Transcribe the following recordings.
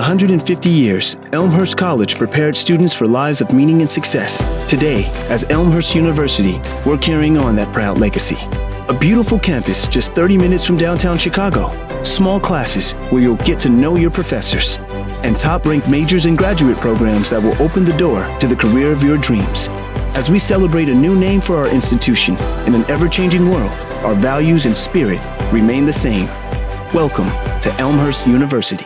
150 years, Elmhurst College prepared students for lives of meaning and success. Today, as Elmhurst University, we're carrying on that proud legacy. A beautiful campus just 30 minutes from downtown Chicago. Small classes where you'll get to know your professors. And top-ranked majors and graduate programs that will open the door to the career of your dreams. As we celebrate a new name for our institution in an ever-changing world, our values and spirit remain the same. Welcome to Elmhurst University.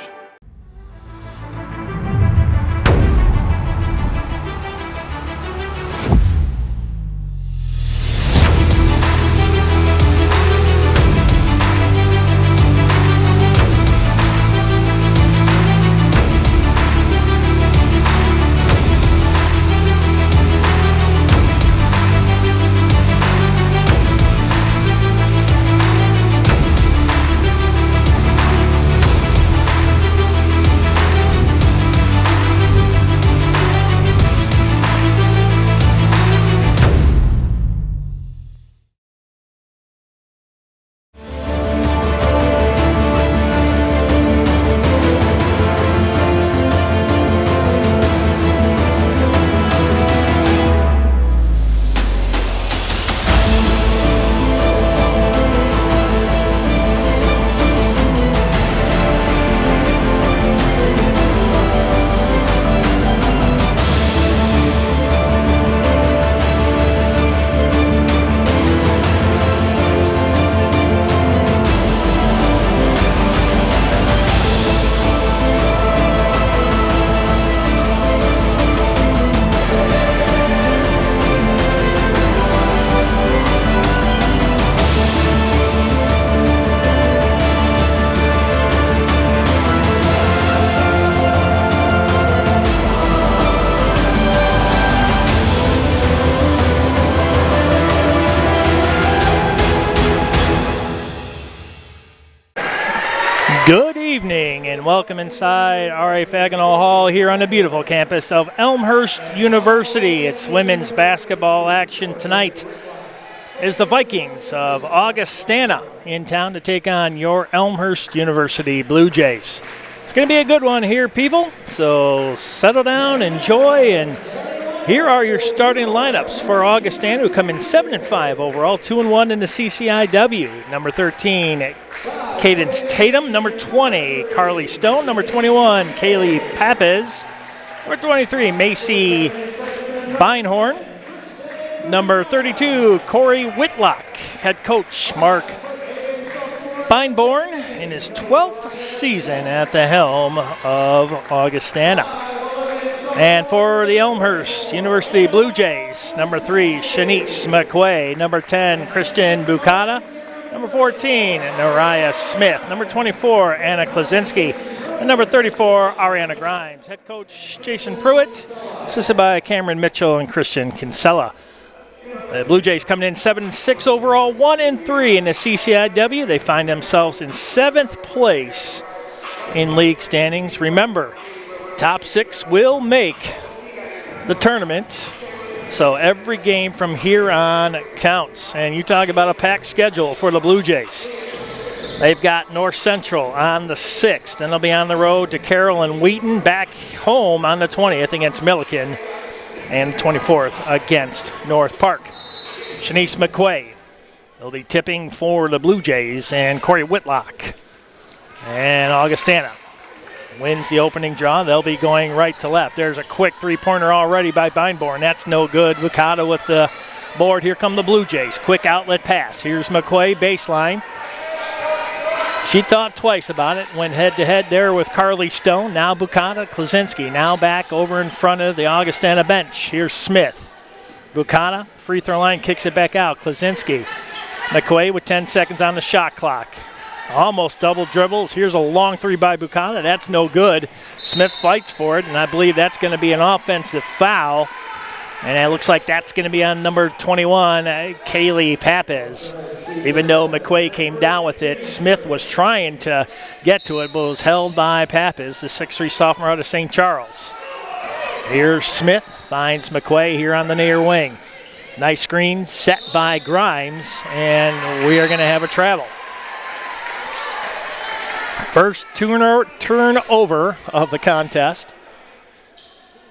Good evening and welcome inside R.A. Fagenal Hall here on the beautiful campus of Elmhurst University. It's women's basketball action tonight as the Vikings of Augustana in town to take on your Elmhurst University Blue Jays. It's going to be a good one here, people, so settle down, enjoy, and here are your starting lineups for Augustana, who come in 7-5 overall, 2-1 in the CCIW. Number 13, Cadence Tatum. Number 20, Carly Stone. Number 21, Kaylee Papez. Number 23, Macy Beinhorn. Number 32, Corey Whitlock. Head coach Mark Beinborn in his 12th season at the helm of Augustana. And for the Elmhurst University Blue Jays, number 3, Shanice McQuay. Number 10, Christian Bukata. Number 14, Nariah Smith. Number 24, Anna Klaczynski. And number 34, Ariana Grimes. Head coach Jason Pruitt, assisted by Cameron Mitchell and Christian Kinsella. The Blue Jays coming in 7-6 overall, 1-3 in the CCIW. They find themselves in 7th place in league standings. Remember, top 6 will make the tournament, so every game from here on counts. And you talk about a packed schedule for the Blue Jays. They've got North Central on the 6th, then they'll be on the road to Carroll and Wheaton, back home on the 20th against Milliken, and 24th against North Park. Shanice McQuay will be tipping for the Blue Jays, and Corey Whitlock. And Augustana wins the opening draw. They'll be going right to left. There's a quick three-pointer already by Beinborn. That's no good. Bukata with the board. Here come the Blue Jays. Quick outlet pass. Here's McQuay, baseline. She thought twice about it. Went head-to-head there with Carly Stone. Now Bukata, Klaczynski. Now back over in front of the Augustana bench. Here's Smith. Bukata, free throw line, kicks it back out. Klaczynski. McQuay with 10 seconds on the shot clock. Almost double dribbles. Here's a long three by Bukata. That's no good. Smith fights for it, and I believe that's going to be an offensive foul. And it looks like that's going to be on number 21, Kaylee Papez. Even though McQuay came down with it, Smith was trying to get to it, but was held by Papez, the 6'3 sophomore out of St. Charles. Here's Smith, finds McQuay here on the near wing. Nice screen set by Grimes, and we are going to have a travel. First turnover of the contest.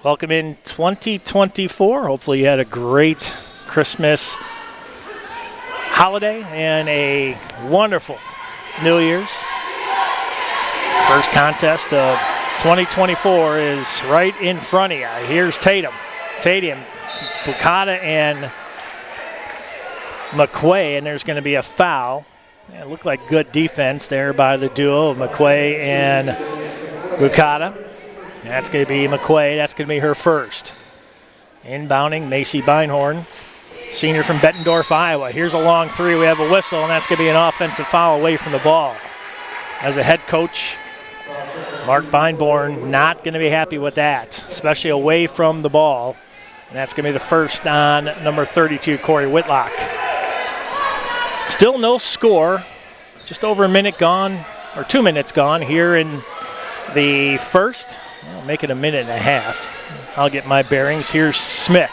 Welcome in 2024. Hopefully you had a great Christmas holiday and a wonderful New Year's. First contest of 2024 is right in front of you. Here's Tatum, Bucata, and McQuay, and there's going to be a foul. It looked like good defense there by the duo of McQuay and Bucata. That's going to be McQuay. That's going to be her first. Inbounding, Macy Beinhorn, senior from Bettendorf, Iowa. Here's a long three. We have a whistle, and that's going to be an offensive foul away from the ball. As a head coach, Mark Beinborn not going to be happy with that, especially away from the ball. And that's going to be the first on number 32, Corey Whitlock. Still no score. Just over a minute gone, or 2 minutes gone here in the first. I'll make it a minute and a half. I'll get my bearings. Here's Smith.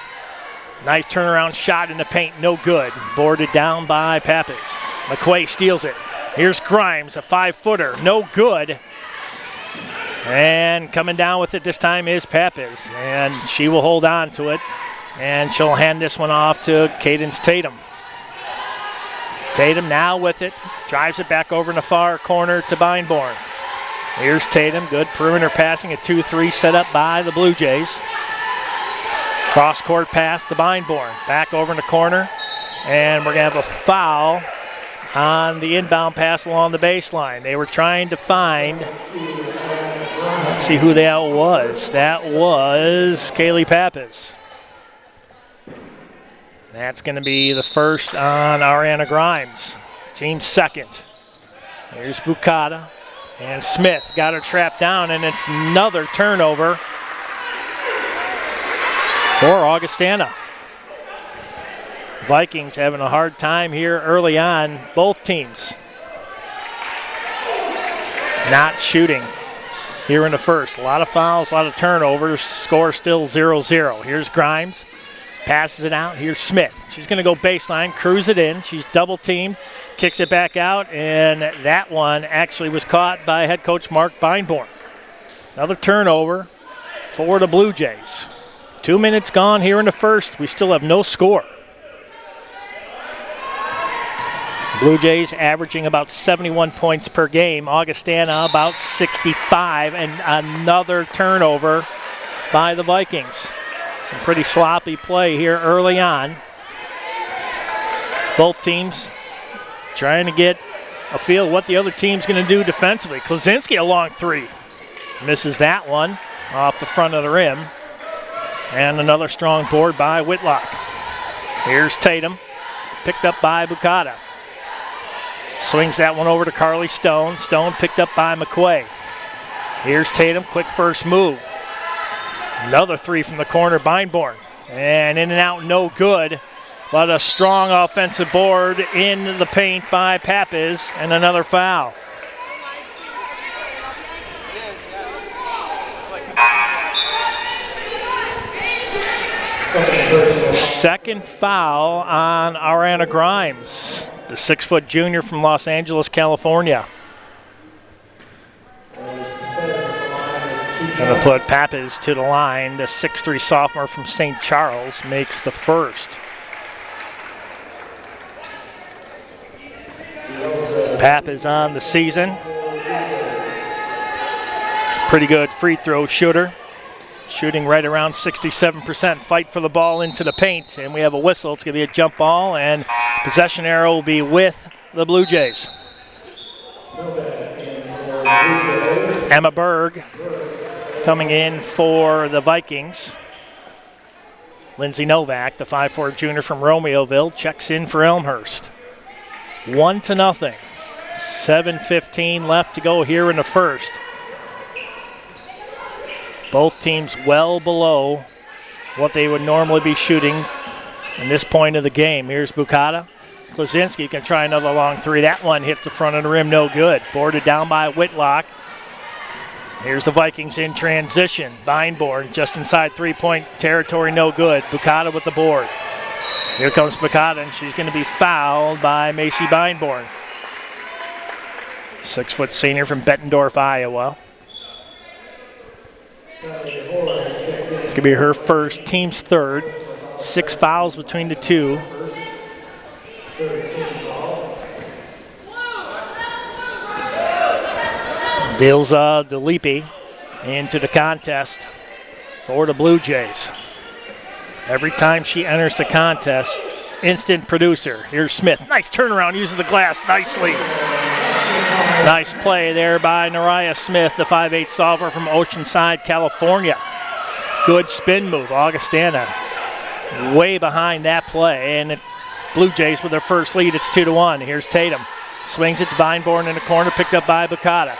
Nice turnaround shot in the paint, no good. Boarded down by Pappas. McQuay steals it. Here's Grimes, a 5-footer, no good. And coming down with it this time is Pappas, and she will hold on to it, and she'll hand this one off to Cadence Tatum. Tatum now with it, drives it back over in the far corner to Beinborn. Here's Tatum, good perimeter passing, a 2-3 set up by the Blue Jays. Cross-court pass to Beinborn, back over in the corner, and we're going to have a foul on the inbound pass along the baseline. They were trying to find, let's see who that was. That was Kaylee Pappas. That's going to be the first on Ariana Grimes, team second. Here's Bucata. And Smith got her trapped down, and it's another turnover for Augustana. Vikings having a hard time here early on, both teams not shooting here in the first. A lot of fouls, a lot of turnovers, score still 0-0. Here's Grimes, passes it out. Here's Smith. She's going to go baseline, cruise it in. She's double teamed, kicks it back out, and that one actually was caught by head coach Mark Beinborn. Another turnover for the Blue Jays. 2 minutes gone here in the first. We still have no score. Blue Jays averaging about 71 points per game. Augustana about 65, and another turnover by the Vikings. Some pretty sloppy play here early on. Both teams trying to get a feel what the other team's going to do defensively. Klaczynski a long three. Misses that one off the front of the rim. And another strong board by Whitlock. Here's Tatum, picked up by Bucata. Swings that one over to Carly Stone. Stone picked up by McQuay. Here's Tatum, quick first move. Another three from the corner, Beinborn. And in and out, no good. But a strong offensive board in the paint by Pappas, and another foul. Second foul on Ariana Grimes, the 6-foot junior from Los Angeles, California. Going to put Pappas to the line. The 6'3" sophomore from St. Charles makes the first. Pappas on the season. Pretty good free throw shooter. Shooting right around 67%. Fight for the ball into the paint, and we have a whistle. It's going to be a jump ball, and possession arrow will be with the Blue Jays. Emma Berg coming in for the Vikings. Lindsay Novak, the 5'4" junior from Romeoville, checks in for Elmhurst. 1-0. 7:15 left to go here in the first. Both teams well below what they would normally be shooting in this point of the game. Here's Bucata. Klaczynski can try another long three. That one hits the front of the rim, no good. Boarded down by Whitlock. Here's the Vikings in transition. Beinborn just inside three-point territory, no good. Bucata with the board. Here comes Bucata, and she's going to be fouled by Macy Beinborn. 6-foot senior from Bettendorf, Iowa. It's going to be her first, team's third. 6 fouls between the two. Dilza DeLippe into the contest for the Blue Jays. Every time she enters the contest, instant producer. Here's Smith. Nice turnaround, uses the glass nicely. Nice play there by Nariah Smith, the 5'8" sophomore from Oceanside, California. Good spin move. Augustana way behind that play, and the Blue Jays with their first lead. It's 2-1. Here's Tatum. Swings it to Beinborn in the corner, picked up by Bukata.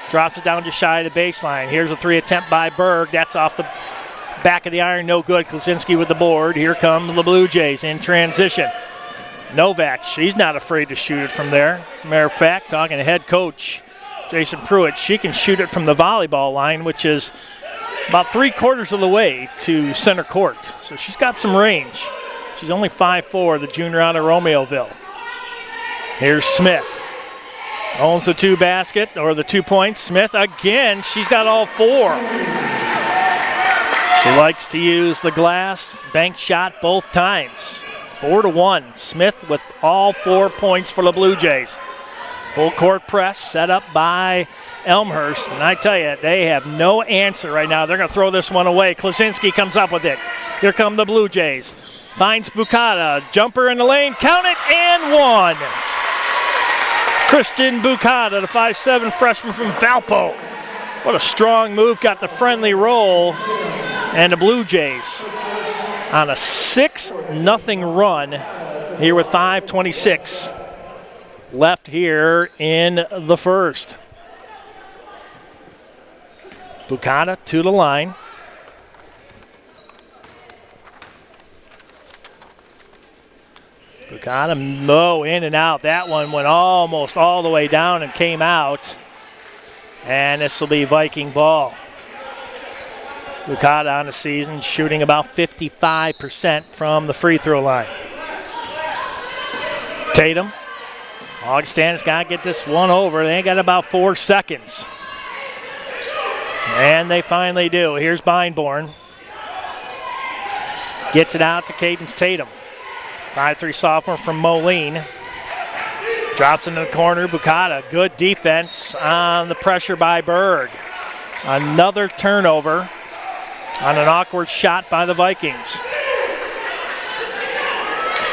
Drops it down just shy of the baseline. Here's a 3 attempt by Berg. That's off the back of the iron, no good. Klaczynski with the board. Here come the Blue Jays in transition. Novak, she's not afraid to shoot it from there. As a matter of fact, talking to head coach Jason Pruitt, she can shoot it from the volleyball line, which is about 3/4 of the way to center court. So she's got some range. She's only 5'4", the junior out of Romeoville. Here's Smith. Owns the 2 basket, or the 2 points. Smith again, she's got all 4. She likes to use the glass, bank shot both times. 4-1. Smith with all 4 points for the Blue Jays. Full court press set up by Elmhurst. And I tell you, they have no answer right now. They're going to throw this one away. Klaczynski comes up with it. Here come the Blue Jays. Finds Bukata. Jumper in the lane. Count it, and 1. Christian Bukata, the 5'7" freshman from Valpo. What a strong move. Got the friendly roll. And the Blue Jays on a 6-0 run here with 5:26 left here in the first. Bukata to the line. Bukata, in and out. That one went almost all the way down and came out. And this will be Viking ball. Bukata on the season shooting about 55% from the free throw line. Tatum. Augustana's got to get this one over. They got about 4 seconds. And they finally do. Here's Beinborn. Gets it out to Cadence Tatum. 5'3" sophomore from Moline. Drops into the corner. Bukata, good defense on the pressure by Berg. Another turnover on an awkward shot by the Vikings.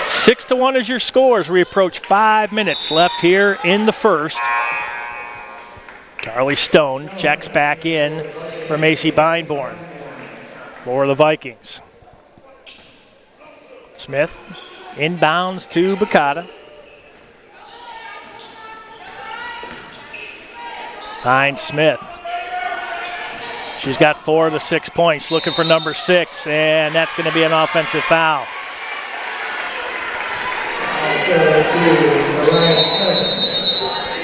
6-1 is your score as we approach 5 minutes left here in the first. Carly Stone checks back in for Macy Beinborn for the Vikings. Smith inbounds to Bukata. Finds Smith. She's got 4 of the 6 points, looking for number 6, and that's going to be an offensive foul.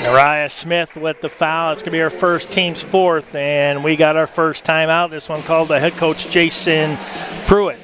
Nariah Smith with the foul. It's going to be her first, team's 4th, and we got our first timeout. This one called by head coach Jason Pruitt.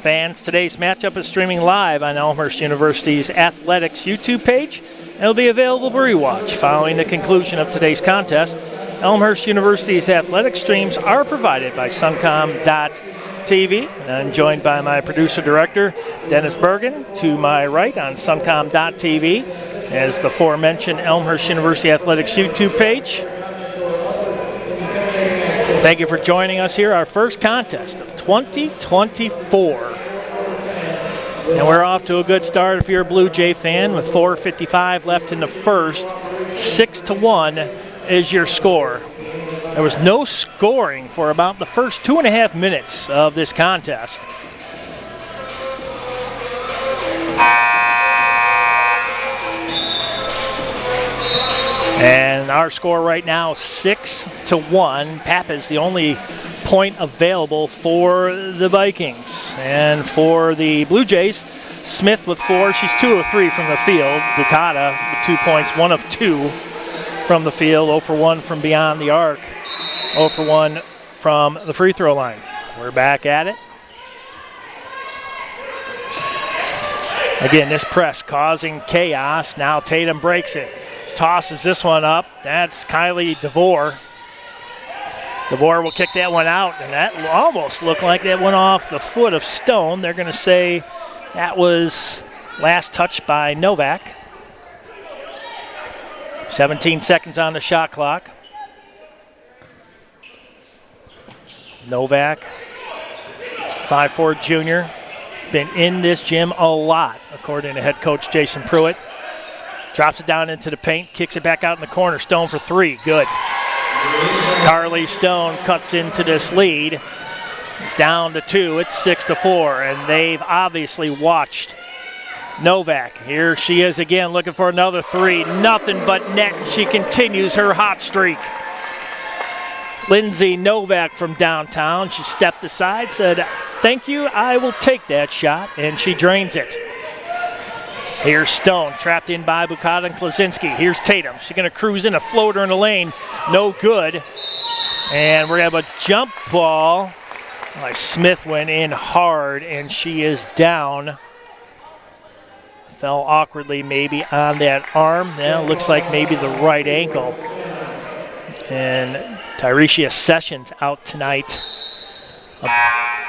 Fans, today's matchup is streaming live on Elmhurst University's athletics YouTube page. It'll be available for rewatch following the conclusion of today's contest. Elmhurst University's athletic streams are provided by Suncom.tv. And I'm joined by my producer-director, Dennis Bergen, to my right on Suncom.tv, as the aforementioned Elmhurst University Athletics YouTube page. Thank you for joining us here, our first contest of 2024. And we're off to a good start if you're a Blue Jay fan with 4:55 left in the first. 6-1 is your score. There was no scoring for about the first 2.5 minutes of this contest. And our score right now, 6-1. Papa's the only point available for the Vikings. And for the Blue Jays, Smith with 4. She's 2 of 3 from the field. Bukata with 2 points, 1 of 2 from the field. 0 for 1 from beyond the arc. 0 for 1 from the free throw line. We're back at it. Again, this press causing chaos. Now Tatum breaks it. tosses this one up. That's Kylie DeVore. DeVore will kick that one out, and that almost looked like that went off the foot of Stone. They're going to say that was last touch by Novak. 17 seconds on the shot clock. Novak, 5'4" junior, been in this gym a lot, according to head coach Jason Pruitt. Drops it down into the paint, kicks it back out in the corner. Stone for three, good. Carly Stone cuts into this lead. It's down to 2, it's 6-4, and they've obviously watched Novak. Here she is again looking for another three. Nothing but net, and she continues her hot streak. Lindsay Novak from downtown. She stepped aside, said, "Thank you, I will take that shot," and she drains it. Here's Stone, trapped in by Bukata and Klaczynski. Here's Tatum. She's going to cruise in a floater in the lane. No good. And we're going to have a jump ball. Smith went in hard, and she is down. Fell awkwardly maybe on that arm. Now looks like maybe the right ankle. And Tyrecia Sessions out tonight. A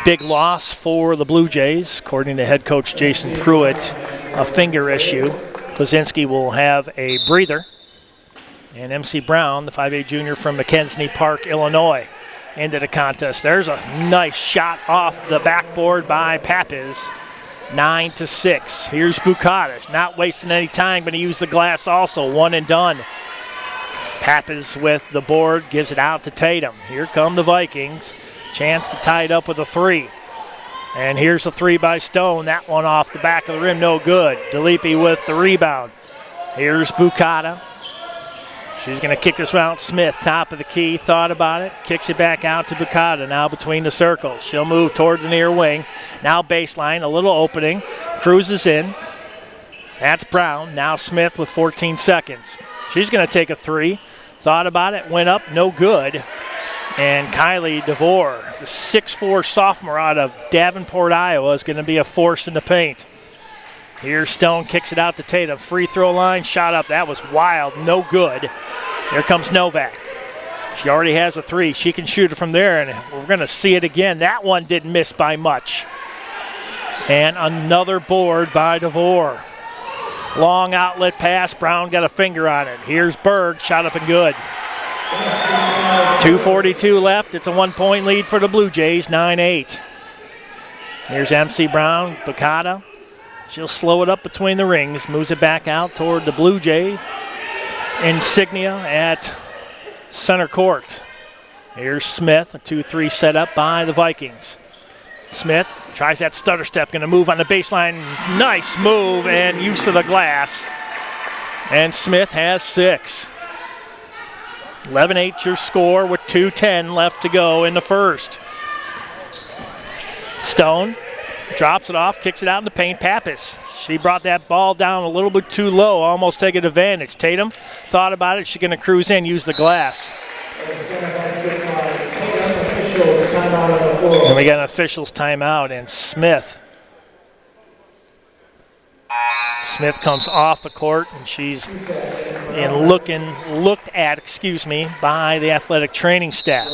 big loss for the Blue Jays, according to head coach Jason Pruitt, a finger issue. Klaczynski will have a breather. And MC Brown, the 5'8" junior from McKinsey Park, Illinois, into the contest. There's a nice shot off the backboard by Pappas. 9-6. Here's Bukata, not wasting any time, going to use the glass also. One and done. Pappas with the board, gives it out to Tatum. Here come the Vikings. Chance to tie it up with a three. And here's a three by Stone. That one off the back of the rim, no good. DeLippe with the rebound. Here's Bukata. She's going to kick this one out. Smith, top of the key, thought about it. Kicks it back out to Bukata, now between the circles. She'll move toward the near wing. Now baseline, a little opening. Cruises in. That's Brown. Now Smith with 14 seconds. She's going to take a three. Thought about it, went up, no good. And Kylie DeVore, the 6'4" sophomore out of Davenport, Iowa, is going to be a force in the paint. Here's Stone, kicks it out to Tatum. Free throw line, shot up. That was wild, no good. Here comes Novak. She already has a three. She can shoot it from there, and we're going to see it again. That one didn't miss by much. And another board by DeVore. Long outlet pass. Brown got a finger on it. Here's Berg, shot up and good. 2:42 left. It's a 1-point lead for the Blue Jays, 9-8. Here's MC Brown, Bukata. She'll slow it up between the rings, moves it back out toward the Blue Jay insignia at center court. Here's Smith, a 2-3 set up by the Vikings. Smith tries that stutter step, going to move on the baseline. Nice move and use of the glass. And Smith has 6. 11-8 your score with 2:10 left to go in the first. Stone drops it off, kicks it out in the paint. Pappas, she brought that ball down a little bit too low, almost taking advantage. Tatum thought about it. She's going to cruise in, use the glass. And we got an official's timeout, and Smith comes off the court, and she's looked at by the athletic training staff.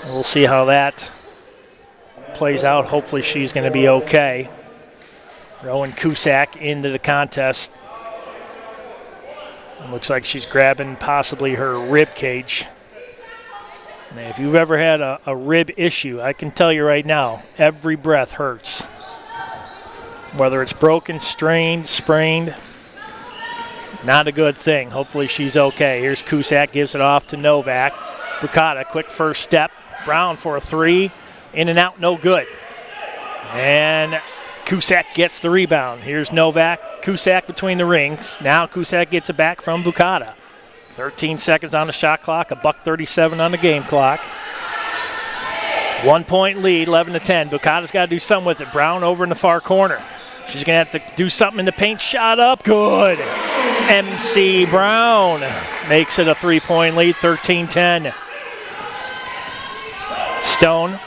We'll see how that plays out. Hopefully she's going to be okay. Rowan Cusack into the contest. It looks like she's grabbing possibly her rib cage. Now, if you've ever had a rib issue, I can tell you right now, every breath hurts. Whether it's broken, strained, sprained, not a good thing. Hopefully she's okay. Here's Cusack, gives it off to Novak. Bukata, quick first step. Brown for a three. In and out, no good. And Cusack gets the rebound. Here's Novak. Cusack between the rings. Now Cusack gets it back from Bukata. 13 seconds on the shot clock, $1:37 on the game clock. 1-point lead, 11-10. Bukata's got to do something with it. Brown over in the far corner. She's going to have to do something in the paint. Shot up, good. MC Brown makes it a 3-point lead, 13-10. Stone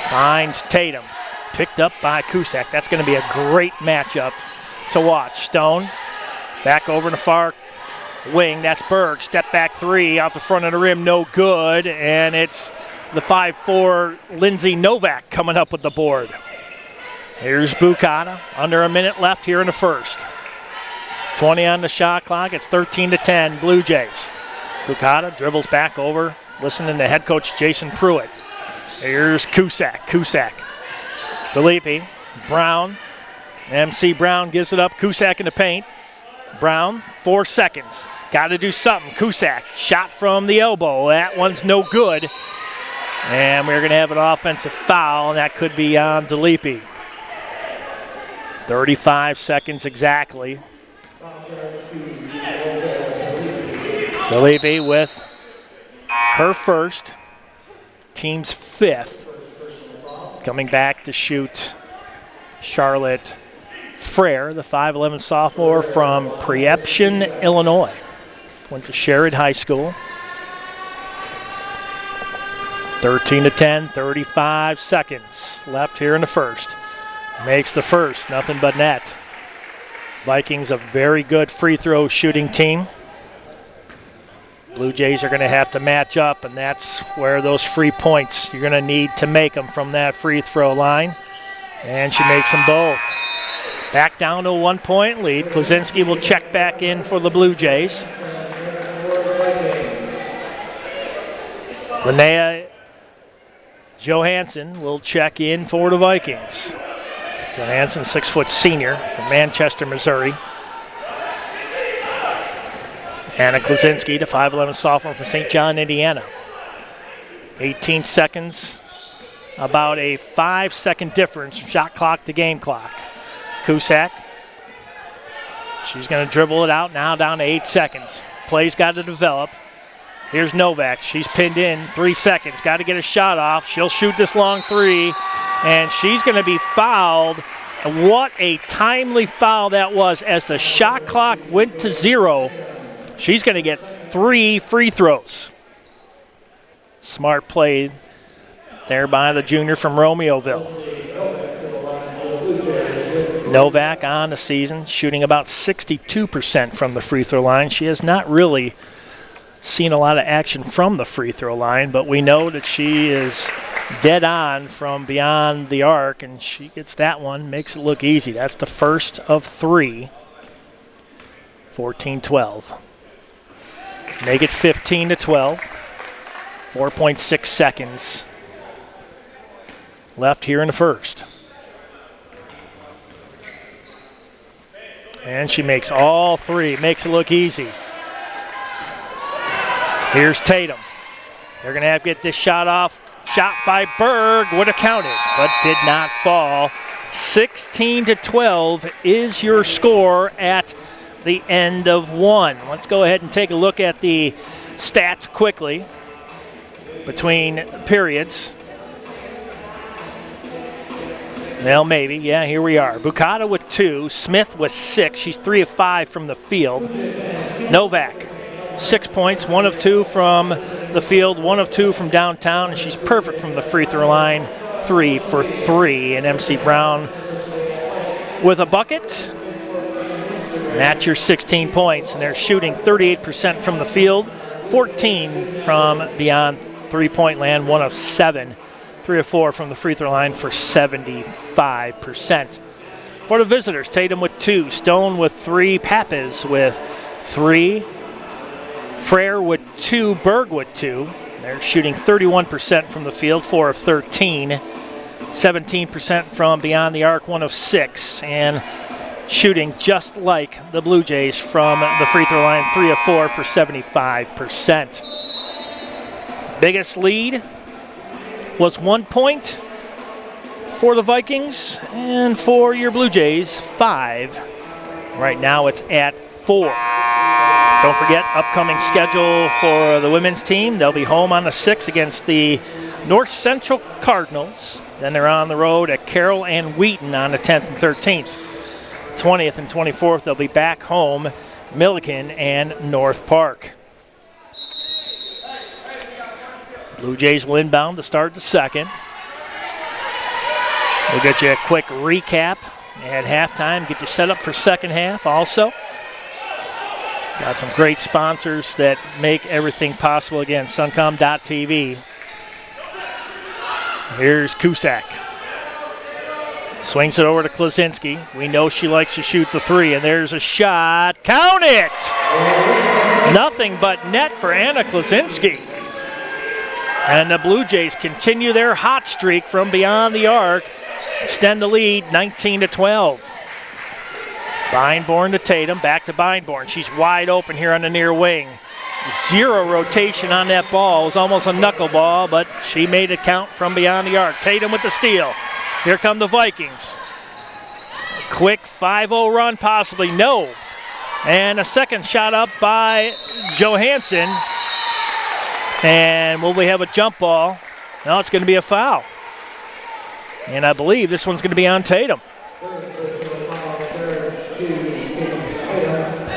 finds Tatum. Picked up by Cusack. That's going to be a great matchup to watch. Stone Back over in the far wing. That's Berg. Step back three off the front of the rim. No good. And it's the 5'4" Lindsay Novak coming up with the board. Here's Bucata. Under a minute left here in the first. 20 on the shot clock. It's 13-10 Blue Jays. Bucata dribbles back over, listening to head coach Jason Pruitt. Here's Cusack. DeLepe. Brown. MC Brown gives it up. Cusack in the paint. Brown, 4 seconds. Got to do something. Cusack, shot from the elbow. That one's no good. And we're going to have an offensive foul, and that could be on DeLepe. 35 seconds exactly. DeLepe with her first, team's 5th. Coming back to shoot Charlotte Frere, the 5'11 sophomore from Preemption, Illinois. Went to Sherrod High School. 13-10, 35 seconds left here in the first. Makes the first, nothing but net. Vikings a very good free throw shooting team. Blue Jays are going to have to match up, and that's where those free points, you're going to need to make them from that free throw line. And she makes them both. Back down to a 1-point lead. Klaczynski will check back in for the Blue Jays. Linnea Johansson will check in for the Vikings. Johansson, 6-foot senior from Manchester, Missouri. Anna Klaczynski, the 5'11 sophomore from St. John, Indiana. 18 seconds, about a 5-second difference from shot clock to game clock. Cusack, she's going to dribble it out now down to 8 seconds. Play's got to develop. Here's Novak. She's pinned in, 3 seconds. Got to get a shot off. She'll shoot this long three, and she's going to be fouled. What a timely foul that was as the shot clock went to 0. She's going to get 3 free throws. Smart play there by the junior from Romeoville. Novak on the season, shooting about 62% from the free throw line. She has not really seen a lot of action from the free throw line, but we know that she is dead on from beyond the arc, and she gets that one, makes it look easy. That's the first of 3. 14-12. Make it 15-12. 4.6 seconds left here in the first. And she makes all 3, makes it look easy. Here's Tatum. They're going to have to get this shot off. Shot by Berg would have counted, but did not fall. 16-12 is your score at the end of 1. Let's go ahead and take a look at the stats quickly between periods. Well, maybe. Yeah, here we are. Bucata with 2. Smith with 6. She's 3 of 5 from the field. Novak, 6 points, 1 of 2 from the field, 1 of 2 from downtown, and she's perfect from the free throw line, 3 for 3. And MC Brown with a bucket. And that's your 16 points. And they're shooting 38% from the field, 14 from beyond three-point land, 1 of 7. 3 of 4 from the free throw line for 75%. For the visitors, Tatum with 2, Stone with 3, Pappas with 3, Frere with 2, Berg with 2. They're shooting 31% from the field, 4 of 13. 17% from beyond the arc, 1 of 6. And shooting just like the Blue Jays from the free throw line, 3 of 4 for 75%. Biggest lead was 1 point for the Vikings, and for your Blue Jays, 5. Right now it's at 4. Don't forget, upcoming schedule for the women's team. They'll be home on the 6th against the North Central Cardinals. Then they're on the road at Carroll and Wheaton on the 10th and 13th. 20th and 24th, they'll be back home, Milliken and North Park. Blue Jays will inbound to start the second. We'll get you a quick recap at halftime, get you set up for second half also. Got some great sponsors that make everything possible. Again, Suncom.tv. Here's Cusack. Swings it over to Klaczynski. We know she likes to shoot the three, and there's a shot. Count it! Nothing but net for Anna Klaczynski. And the Blue Jays continue their hot streak from beyond the arc. Extend the lead, 19-12. Beinborn to Tatum, back to Beinborn. She's wide open here on the near wing. Zero rotation on that ball. It was almost a knuckleball, but she made it count from beyond the arc. Tatum with the steal. Here come the Vikings. A quick 5-0 run, possibly. No. And a second shot up by Johansson. And will we have a jump ball? No, it's going to be a foul. And I believe this one's going to be on Tatum.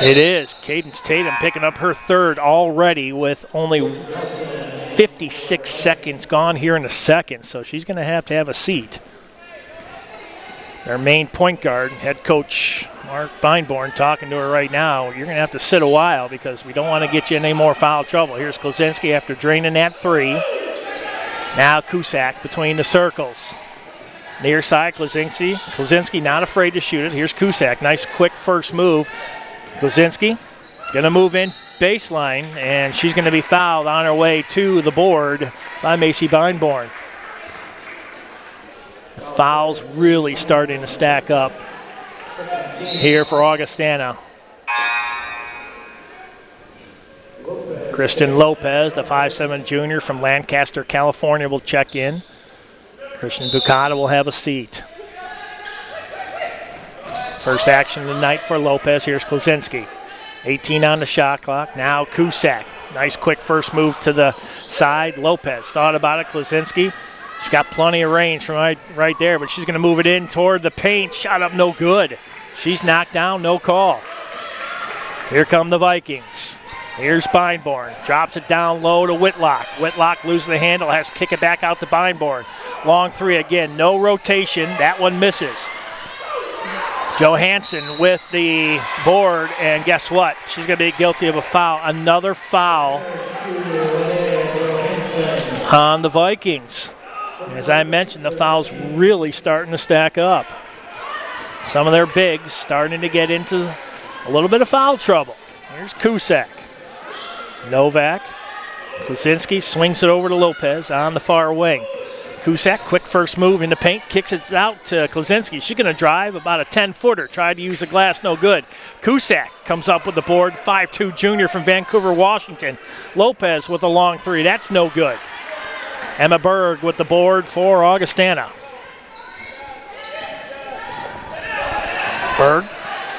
It is. Cadence Tatum picking up her third already with only 56 seconds gone here in the second, so she's going to have a seat. Their main point guard, head coach Mark Beinborn, talking to her right now. You're going to have to sit a while because we don't want to get you in any more foul trouble. Here's Klaczynski after draining that three. Now Cusack between the circles. Near side, Klaczynski not afraid to shoot it. Here's Cusack. Nice quick first move. Klaczynski going to move in baseline, and she's going to be fouled on her way to the board by Macy Beinborn. The fouls really starting to stack up here for Augustana. Kristen Lopez, the 5'7" junior from Lancaster, California, will check in. Christian Bucata will have a seat. First action of the night for Lopez. Here's Klaczynski. 18 on the shot clock. Now Cusack. Nice quick first move to the side. Lopez thought about it. Klaczynski. She's got plenty of range from right there, but she's going to move it in toward the paint. Shot up no good. She's knocked down, no call. Here come the Vikings. Here's Beinborn. Drops it down low to Whitlock. Whitlock loses the handle, has to kick it back out to Beinborn. Long three again, no rotation. That one misses. Johansson with the board, and guess what? She's going to be guilty of a foul. Another foul on the Vikings. As I mentioned, the foul's really starting to stack up. Some of their bigs starting to get into a little bit of foul trouble. Here's Cusack. Novak. Klaczynski swings it over to Lopez on the far wing. Cusack, quick first move in the paint, kicks it out to Klaczynski. She's going to drive about a 10-footer. Tried to use the glass, no good. Cusack comes up with the board, 5'2" junior from Vancouver, Washington. Lopez with a long three, that's no good. Emma Berg with the board for Augustana. Berg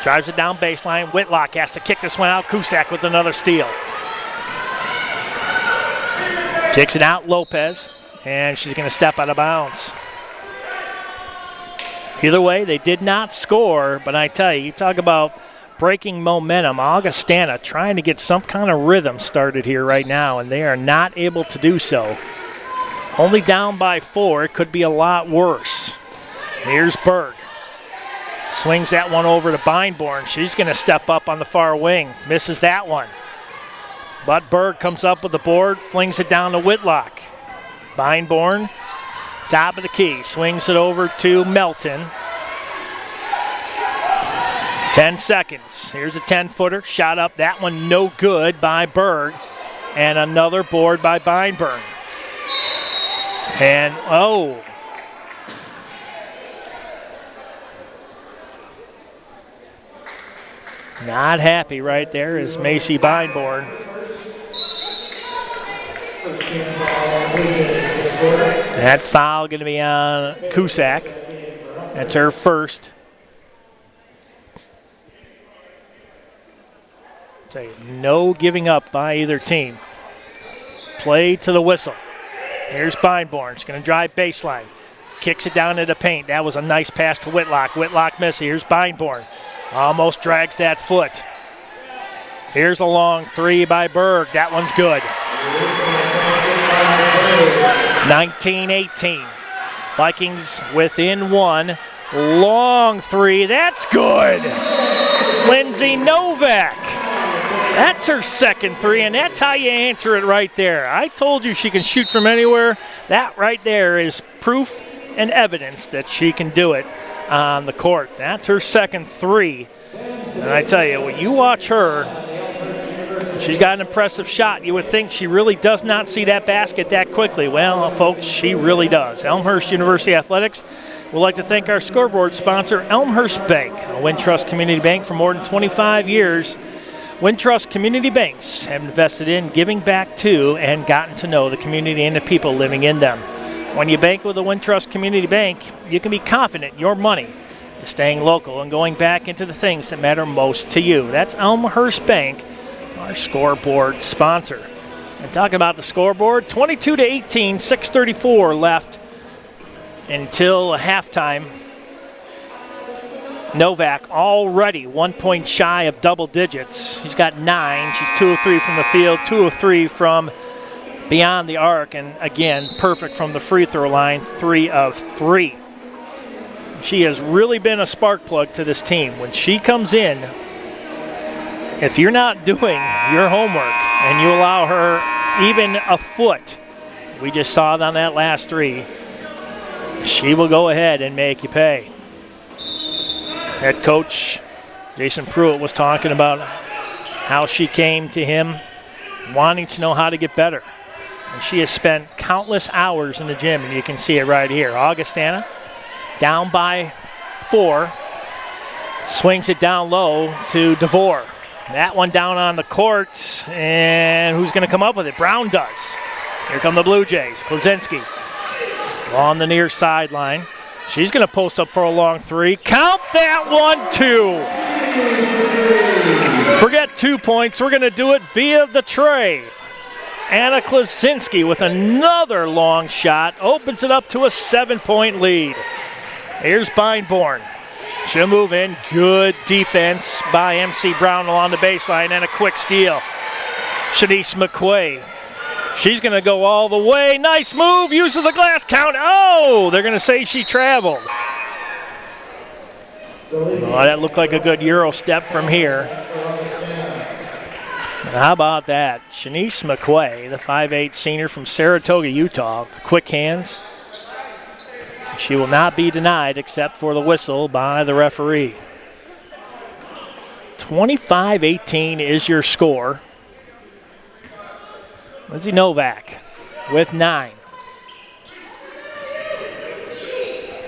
drives it down baseline. Whitlock has to kick this one out. Cusack with another steal. Kicks it out, Lopez. And she's going to step out of bounds. Either way, they did not score, but I tell you talk about breaking momentum. Augustana trying to get some kind of rhythm started here right now, and they are not able to do so. Only down by 4. It could be a lot worse. Here's Berg. Swings that one over to Beinborn. She's going to step up on the far wing. Misses that one. But Berg comes up with the board, flings it down to Whitlock. Beinborn, top of the key, swings it over to Melton. 10 seconds. Here's a 10-footer, shot up. That one no good by Berg. And another board by Beinborn. And, oh. Not happy right there is Macy Beinborn. That foul going to be on Cusack. That's her first. Tell you, no giving up by either team. Play to the whistle. Here's Beinborn. She's going to drive baseline. Kicks it down to the paint. That was a nice pass to Whitlock. Whitlock missed. Here's Beinborn. Almost drags that foot. Here's a long three by Berg. That one's good. 19-18. Vikings within one. Long three. That's good. Lindsay Novak That's her second three, and that's how you answer it right there. I told you she can shoot from anywhere. That right there is proof and evidence that she can do it on the court. That's her second three. And I tell you, when you watch her, she's got an impressive shot. You would think she really does not see that basket that quickly. Well, folks, she really does. Elmhurst University Athletics would like to thank our scoreboard sponsor, Elmhurst Bank, a Wintrust Community Bank for more than 25 years. Wintrust Community Banks have invested in, giving back to, and gotten to know the community and the people living in them. When you bank with a Wintrust Community Bank, you can be confident your money is staying local and going back into the things that matter most to you. That's Elmhurst Bank, our scoreboard sponsor. And talking about the scoreboard, 22-18, 6:34 left until halftime. Novak already 1 point shy of double digits. He's got 9. She's 2 of 3 from the field, 2 of 3 from beyond the arc, and again, perfect from the free throw line, 3 of 3. She has really been a spark plug to this team. When she comes in, if you're not doing your homework and you allow her even a foot, we just saw it on that last three, she will go ahead and make you pay. Head coach Jason Pruitt was talking about how she came to him wanting to know how to get better. And she has spent countless hours in the gym, and you can see it right here. Augustana down by 4, swings it down low to DeVore. That one down on the court, and who's going to come up with it? Brown does. Here come the Blue Jays. Klaczynski on the near sideline. She's going to post up for a long three. Count that one, 2. Forget 2 points. We're going to do it via the tray. Anna Klaczynski with another long shot opens it up to a 7-point lead. Here's Beinborn. She'll move in. Good defense by MC Brown along the baseline, and a quick steal. Shanice McQuay. She's going to go all the way. Nice move. Uses the glass count. Oh, they're going to say she traveled. Oh, that looked like a good Euro step from here. But how about that? Shanice McQuay, the 5'8 senior from Saratoga, Utah. The quick hands. She will not be denied except for the whistle by the referee. 25-18 is your score. Lindsay Novak with 9.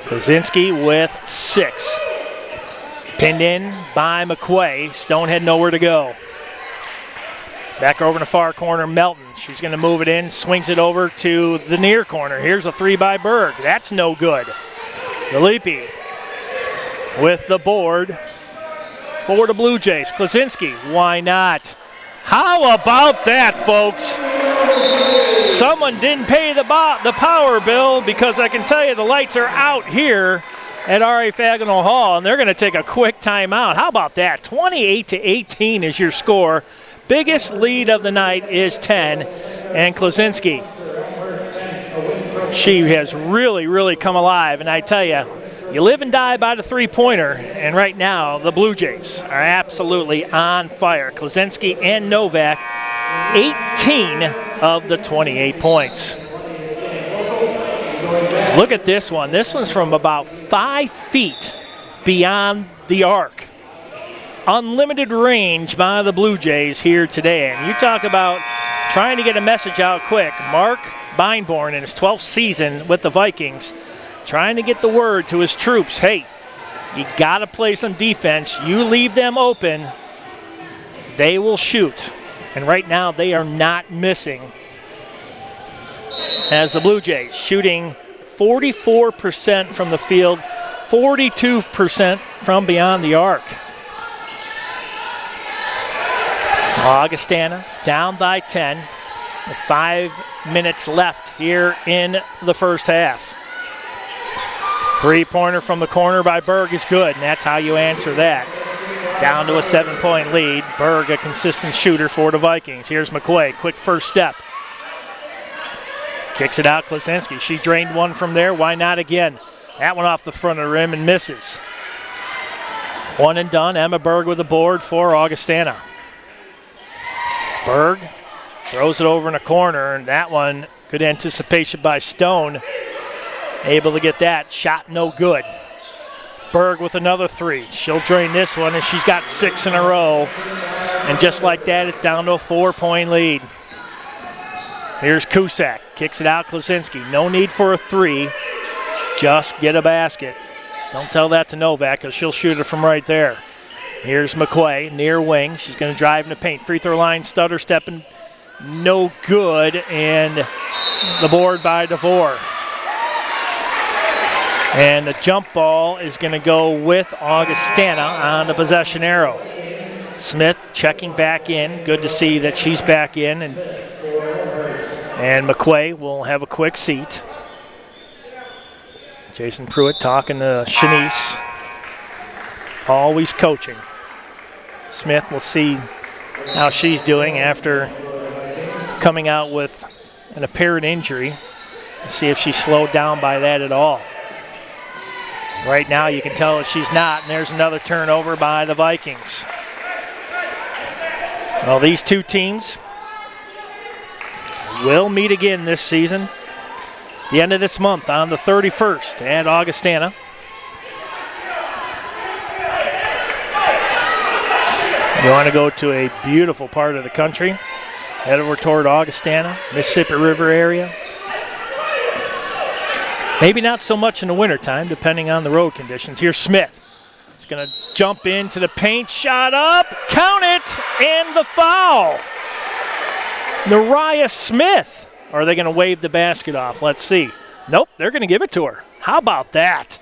Klaczynski with 6. Pinned in by McQuay. Stone had nowhere to go. Back over in the far corner, Melton. She's going to move it in, swings it over to the near corner. Here's a 3 by Berg. That's no good. Galipi with the board for the Blue Jays. Klaczynski, why not? How about that, folks? Someone didn't pay the power bill, because I can tell you the lights are out here at R.A. Fagnall Hall, and they're going to take a quick timeout. How about that? 28-18 is your score. Biggest lead of the night is 10, and Klaczynski, she has really, really come alive. And I tell you, you live and die by the three-pointer, and right now the Blue Jays are absolutely on fire. Klaczynski and Novak, 18 of the 28 points. Look at this one. This one's from about 5 feet beyond the arc. Unlimited range by the Blue Jays here today. And you talk about trying to get a message out quick. Mark Beinborn, in his 12th season with the Vikings, trying to get the word to his troops. Hey, you got to play some defense. You leave them open, they will shoot. And right now they are not missing. As the Blue Jays shooting 44% from the field, 42% from beyond the arc. Augustana down by 10 with 5 minutes left here in the first half. Three-pointer from the corner by Berg is good, and that's how you answer that. Down to a 7-point lead. Berg, a consistent shooter for the Vikings. Here's McQuay, quick first step. Kicks it out, Klaczynski. She drained one from there. Why not again? That one off the front of the rim and misses. One and done. Emma Berg with the board for Augustana. Berg throws it over in a corner, and that one, good anticipation by Stone. Able to get that. Shot no good. Berg with another three. She'll drain this one, and she's got 6 in a row. And just like that, it's down to a 4-point lead. Here's Cusack. Kicks it out, Klasinski. No need for a three. Just get a basket. Don't tell that to Novak, because she'll shoot it from right there. Here's McQuay, near wing. She's going to drive in the paint. Free throw line, stutter stepping. No good, and the board by DeVore. And the jump ball is going to go with Augustana on the possession arrow. Smith checking back in. Good to see that she's back in. And McQuay will have a quick seat. Jason Pruitt talking to Shanice. Always coaching. Smith will see how she's doing after coming out with an apparent injury. See if she's slowed down by that at all. Right now you can tell that she's not, and there's another turnover by the Vikings. Well, these two teams will meet again this season. The end of this month on the 31st at Augustana. You want to go to a beautiful part of the country, head over toward Augustana, Mississippi River area. Maybe not so much in the wintertime, depending on the road conditions. Here's Smith. He's going to jump into the paint, shot up, count it, and the foul. Nariah Smith. Or are they going to wave the basket off? Let's see. Nope, they're going to give it to her. How about that?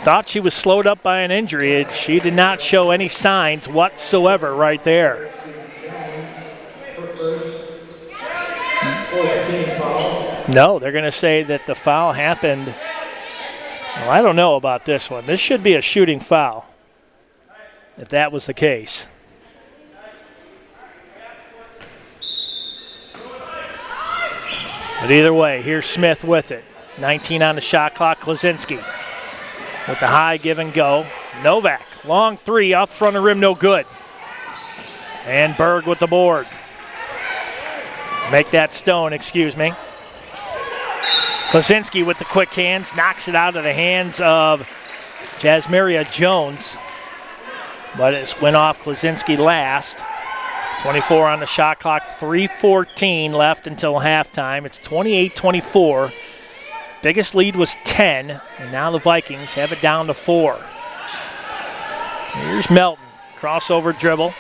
Thought she was slowed up by an injury. She did not show any signs whatsoever right there. No, they're going to say that the foul happened. Well, I don't know about this one. This should be a shooting foul, if that was the case. But either way, here's Smith with it. 19 on the shot clock. Klasinski with the high give and go. Novak, long three off front of rim, no good. And Berg with the board. Make that Stone, excuse me. Klasinski with the quick hands, knocks it out of the hands of Jasmeria Jones. But it went off Klasinski last. 24 on the shot clock, 3:14 left until halftime. It's 28-24. Biggest lead was 10, and now the Vikings have it down to 4. Here's Melton, crossover dribble.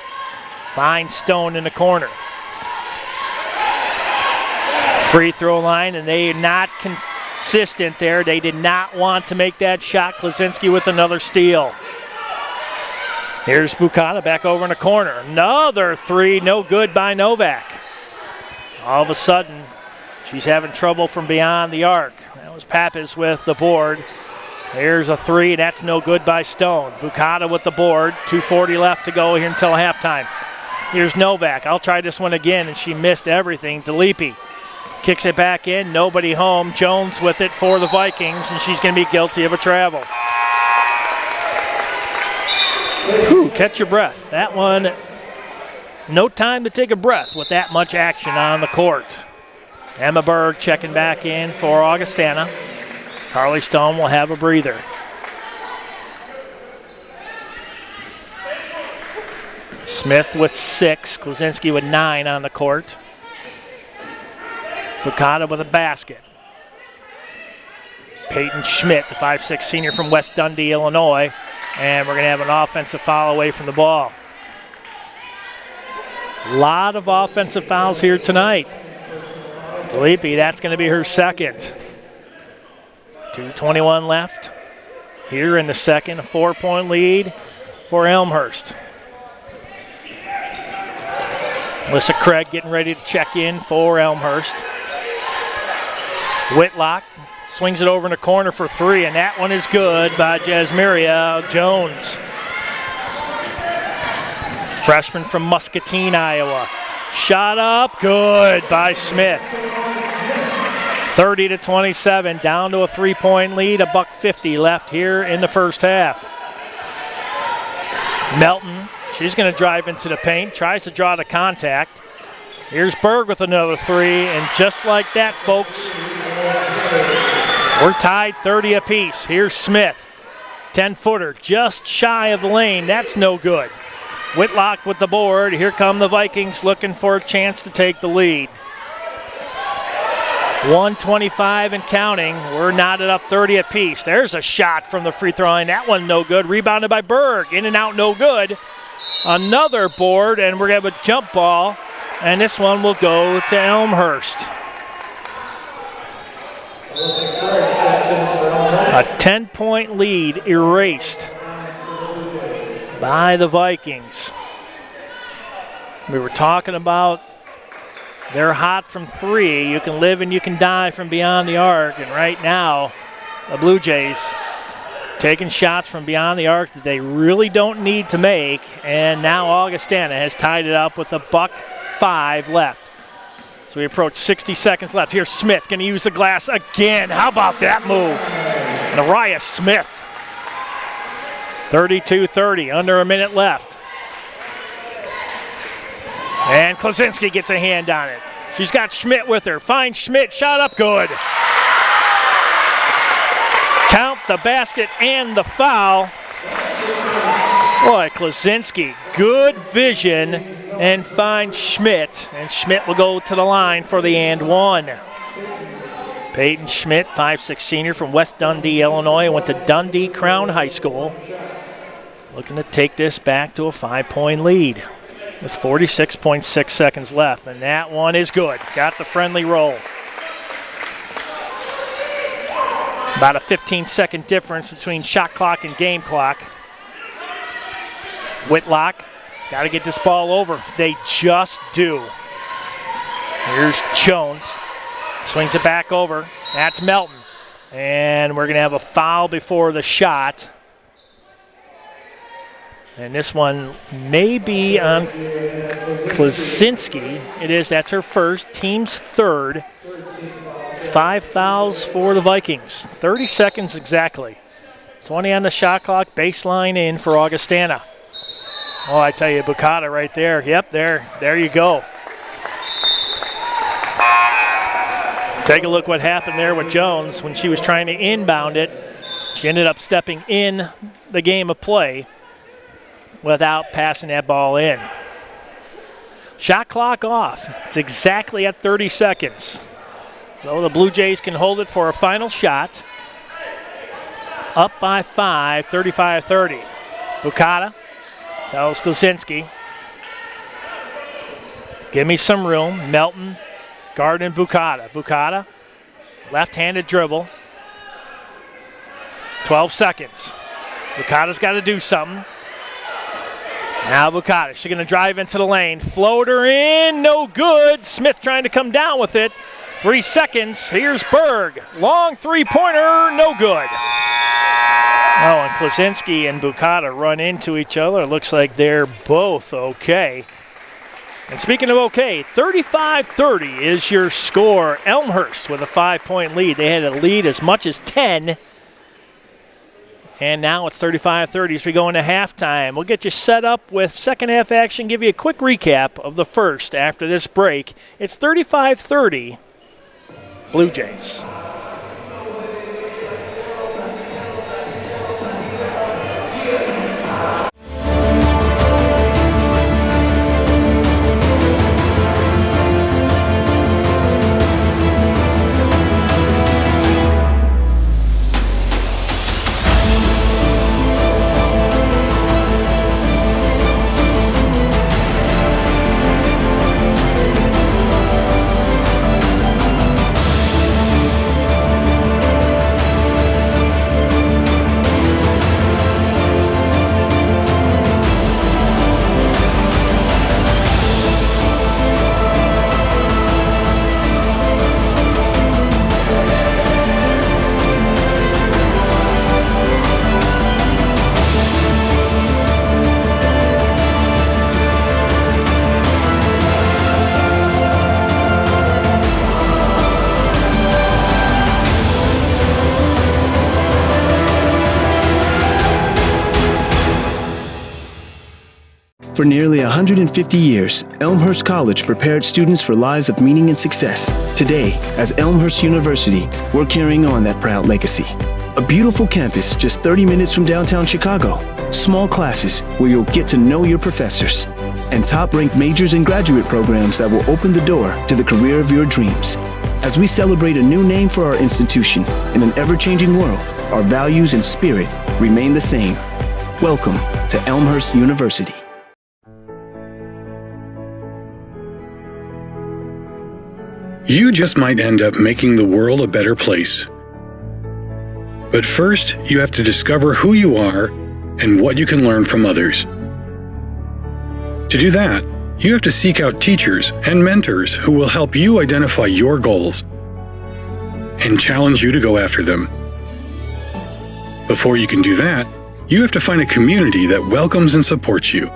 Finds Stone in the corner. Free throw line, and they are not consistent there. They did not want to make that shot. Klasinski with another steal. Here's Bukata back over in the corner. Another three, no good by Novak. All of a sudden, she's having trouble from beyond the arc. That was Pappas with the board. Here's a three, that's no good by Stone. Bukata with the board, 2:40 left to go here until halftime. Here's Novak, I'll try this one again, and she missed everything. DeLippe kicks it back in, nobody home. Jones with it for the Vikings, and she's going to be guilty of a travel. Whew, catch your breath. That one, no time to take a breath with that much action on the court. Emma Berg checking back in for Augustana. Carly Stone will have a breather. Smith with 6, Klasinski with 9 on the court. Bukata with a basket. Peyton Schmidt, the 5'6" senior from West Dundee, Illinois. And we're going to have an offensive foul away from the ball. A lot of offensive fouls here tonight. DeLippe, that's going to be her second. 2:21 left. Here in the second, a 4-point lead for Elmhurst. Alyssa Craig getting ready to check in for Elmhurst. Whitlock swings it over in the corner for 3, and that one is good by Jasmeria Jones. Freshman from Muscatine, Iowa. Shot up, good by Smith. 30-27, down to a 3-point lead, $1:50 left here in the first half. Melton She's going to drive into the paint, tries to draw the contact. Here's Berg with another three, and just like that, folks, we're tied 30 apiece. Here's Smith, 10-footer, just shy of the lane. That's no good. Whitlock with the board. Here come the Vikings looking for a chance to take the lead. 1:25 and counting. We're knotted up 30 apiece. There's a shot from the free throw line. That one no good. Rebounded by Berg. In and out, no good. Another board, and we're going to have a jump ball. And this one will go to Elmhurst. A 10-point lead erased by the Vikings. We were talking about they're hot from three. You can live and you can die from beyond the arc. And right now, the Blue Jays taking shots from beyond the arc that they really don't need to make. And now Augustana has tied it up with $1:05 left. So we approach 60 seconds left. Here's Smith going to use the glass again. How about that move? Nariah Smith. 32-30, under a minute left. And Klaczynski gets a hand on it. She's got Schmidt with her. Finds Schmidt, shot up good. Count the basket and the foul. Boy, Klaczynski, good vision, and finds Schmidt. And Schmidt will go to the line for the and one. Peyton Schmidt, 5'6" senior from West Dundee, Illinois, went to Dundee Crown High School. Looking to take this back to a 5-point lead with 46.6 seconds left. And that one is good. Got the friendly roll. About a 15-second difference between shot clock and game clock. Whitlock, got to get this ball over. They just do. Here's Jones. Swings it back over. That's Melton. And we're going to have a foul before the shot. And this one may be on Klaczynski. It is. That's her first. Team's third. 5 fouls for the Vikings. 30 seconds exactly. 20 on the shot clock. Baseline in for Augustana. Oh, I tell you, Bukata right there. Yep, there you go. Take a look what happened there with Jones when she was trying to inbound it. She ended up stepping in the game of play without passing that ball in. Shot clock off. It's exactly at 30 seconds. So the Blue Jays can hold it for a final shot. Up by 5, 35-30. Bukata tells Klaczynski, give me some room. Melton guarding Bukata. Bukata, left-handed dribble. 12 seconds. Bukata's got to do something. Now Bukata, she's going to drive into the lane. Floater in, no good. Smith trying to come down with it. 3 seconds. Here's Berg. Long three-pointer, no good. Oh, and Klaczynski and Bukata run into each other. Looks like they're both okay. And speaking of okay, 35-30 is your score. Elmhurst with a 5-point lead. They had a lead as much as 10. And now it's 35-30 as we go into halftime. We'll get you set up with second half action, give you a quick recap of the first after this break. It's 35-30, Blue Jays. For nearly 150 years, Elmhurst College prepared students for lives of meaning and success. Today, as Elmhurst University, we're carrying on that proud legacy. A beautiful campus just 30 minutes from downtown Chicago. Small classes where you'll get to know your professors. And top-ranked majors and graduate programs that will open the door to the career of your dreams. As we celebrate a new name for our institution in an ever-changing world, our values and spirit remain the same. Welcome to Elmhurst University. You just might end up making the world a better place. But first, you have to discover who you are and what you can learn from others. To do that, you have to seek out teachers and mentors who will help you identify your goals and challenge you to go after them. Before you can do that, you have to find a community that welcomes and supports you.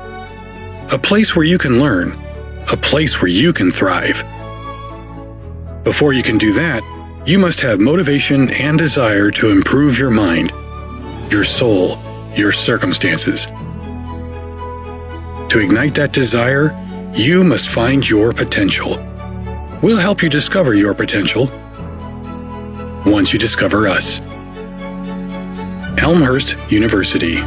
A place where you can learn. A place where you can thrive. Before you can do that, you must have motivation and desire to improve your mind, your soul, your circumstances. To ignite that desire, you must find your potential. We'll help you discover your potential once you discover us. Elmhurst University.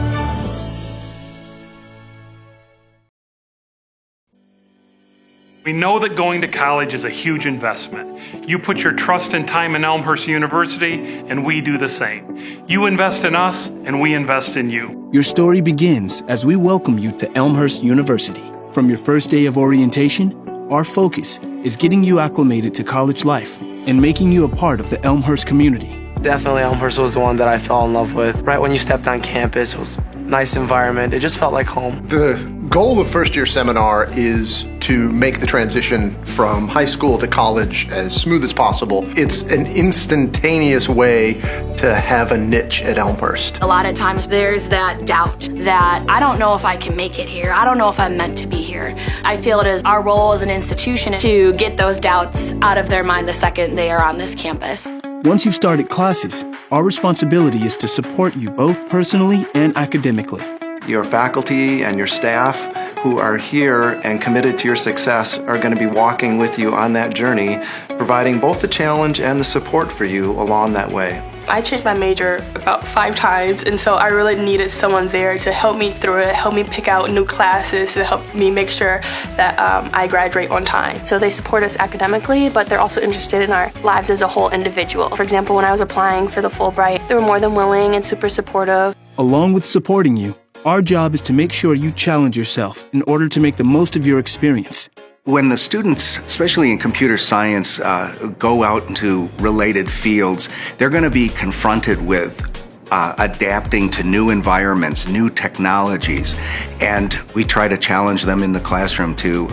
We know that going to college is a huge investment. You put your trust and time in Elmhurst University, and we do the same. You invest in us, and we invest in you. Your story begins as we welcome you to Elmhurst University. From your first day of orientation, our focus is getting you acclimated to college life and making you a part of the Elmhurst community. Definitely Elmhurst was the one that I fell in love with. Right when you stepped on campus, it was a nice environment. It just felt like home. The goal of first year seminar is to make the transition from high school to college as smooth as possible. It's an instantaneous way to have a niche at Elmhurst. A lot of times there's that doubt that I don't know if I can make it here. I don't know if I'm meant to be here. I feel it is our role as an institution to get those doubts out of their mind the second they are on this campus. Once you've started classes, our responsibility is to support you both personally and academically. Your faculty and your staff who are here and committed to your success are going to be walking with you on that journey, providing both the challenge and the support for you along that way. I changed my major about 5 times, and so I really needed someone there to help me through it, help me pick out new classes, to help me make sure that I graduate on time. So they support us academically, but they're also interested in our lives as a whole individual. For example, when I was applying for the Fulbright, they were more than willing and super supportive. Along with supporting you, our job is to make sure you challenge yourself in order to make the most of your experience. When the students, especially in computer science, go out into related fields, they're going to be confronted with adapting to new environments, new technologies, and we try to challenge them in the classroom to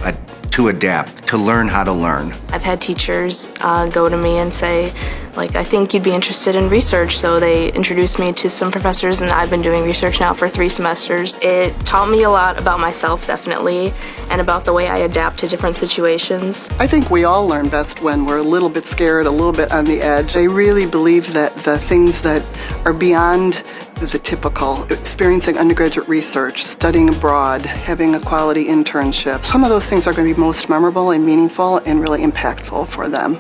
adapt, to learn how to learn. I've had teachers go to me and say, I think you'd be interested in research, so they introduced me to some professors, and I've been doing research now for 3 semesters. It taught me a lot about myself, definitely, and about the way I adapt to different situations. I think we all learn best when we're a little bit scared, a little bit on the edge. I really believe that the things that are beyond the typical, experiencing undergraduate research, studying abroad, having a quality internship, some of those things are going to be most memorable and meaningful and really impactful for them.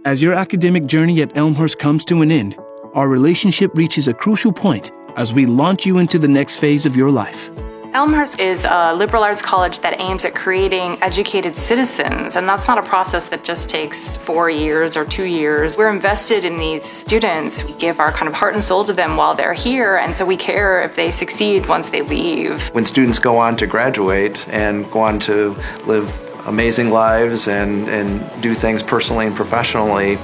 As your academic journey at Elmhurst comes to an end, our relationship reaches a crucial point as we launch you into the next phase of your life. Elmhurst is a liberal arts college that aims at creating educated citizens, and that's not a process that just takes 4 years or 2 years. We're invested in these students. We give our kind of heart and soul to them while they're here, and so we care if they succeed once they leave. When students go on to graduate and go on to live amazing lives and do things personally and professionally,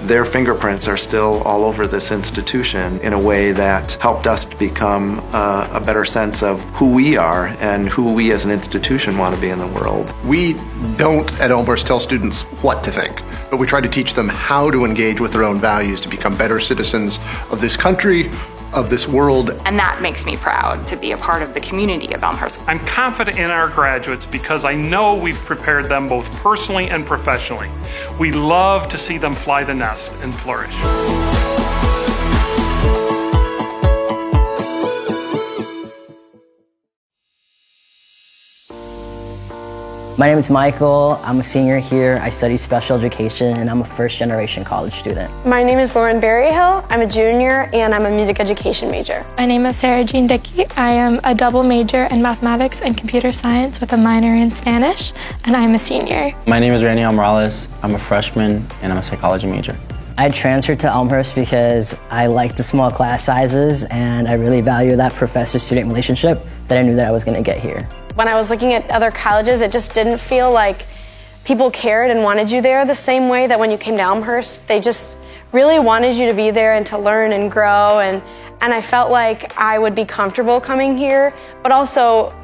their fingerprints are still all over this institution in a way that helped us to become a better sense of who we are and who we as an institution want to be in the world. We don't at Elmhurst tell students what to think, but we try to teach them how to engage with their own values to become better citizens of this country, of this world. And that makes me proud to be a part of the community of Elmhurst. I'm confident in our graduates because I know we've prepared them both personally and professionally. We love to see them fly the nest and flourish. My name is Michael. I'm a senior here. I study special education and I'm a first-generation college student. My name is Lauren Berryhill. I'm a junior and I'm a music education major. My name is Sarah Jean Dickey. I am a double major in mathematics and computer science with a minor in Spanish, and I'm a senior. My name is Raniel Morales. I'm a freshman and I'm a psychology major. I transferred to Elmhurst because I like the small class sizes and I really value that professor-student relationship that I knew that I was going to get here. When I was looking at other colleges, it just didn't feel like people cared and wanted you there the same way that when you came to Elmhurst. They just really wanted you to be there and to learn and grow, and I felt like I would be comfortable coming here, but also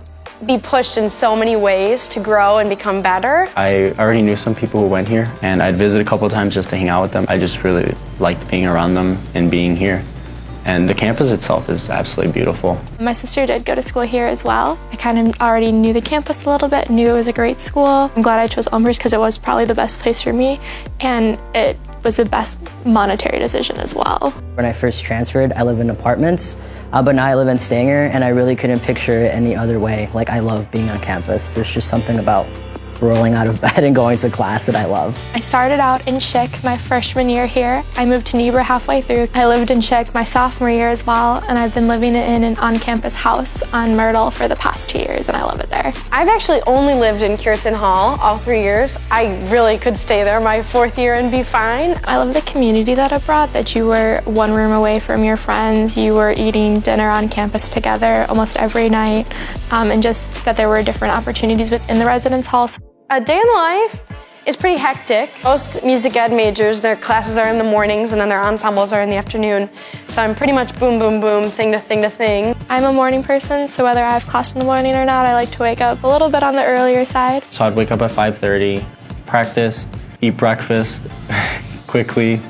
be pushed in so many ways to grow and become better. I already knew some people who went here, and I'd visit a couple of times just to hang out with them. I just really liked being around them and being here. And the campus itself is absolutely beautiful. My sister did go to school here as well. I kind of already knew the campus a little bit, knew it was a great school. I'm glad I chose Elmhurst because it was probably the best place for me, and it was the best monetary decision as well. When I first transferred, I lived in apartments, but now I live in Stanger, and I really couldn't picture it any other way. Like, I love being on campus. There's just something about rolling out of bed and going to class that I love. I started out in Chick my freshman year here. I moved to Niebuhr halfway through. I lived in Chick my sophomore year as well, and I've been living in an on-campus house on Myrtle for the past 2 years, and I love it there. I've actually only lived in Cureton Hall all 3 years. I really could stay there my 4th year and be fine. I love the community that it brought, that you were one room away from your friends, you were eating dinner on campus together almost every night, and just that there were different opportunities within the residence halls. A day in the life is pretty hectic. Most music ed majors, their classes are in the mornings and then their ensembles are in the afternoon. So I'm pretty much boom, boom, boom, thing to thing to thing. I'm a morning person, so whether I have class in the morning or not, I like to wake up a little bit on the earlier side. So I'd wake up at 5:30, practice, eat breakfast quickly,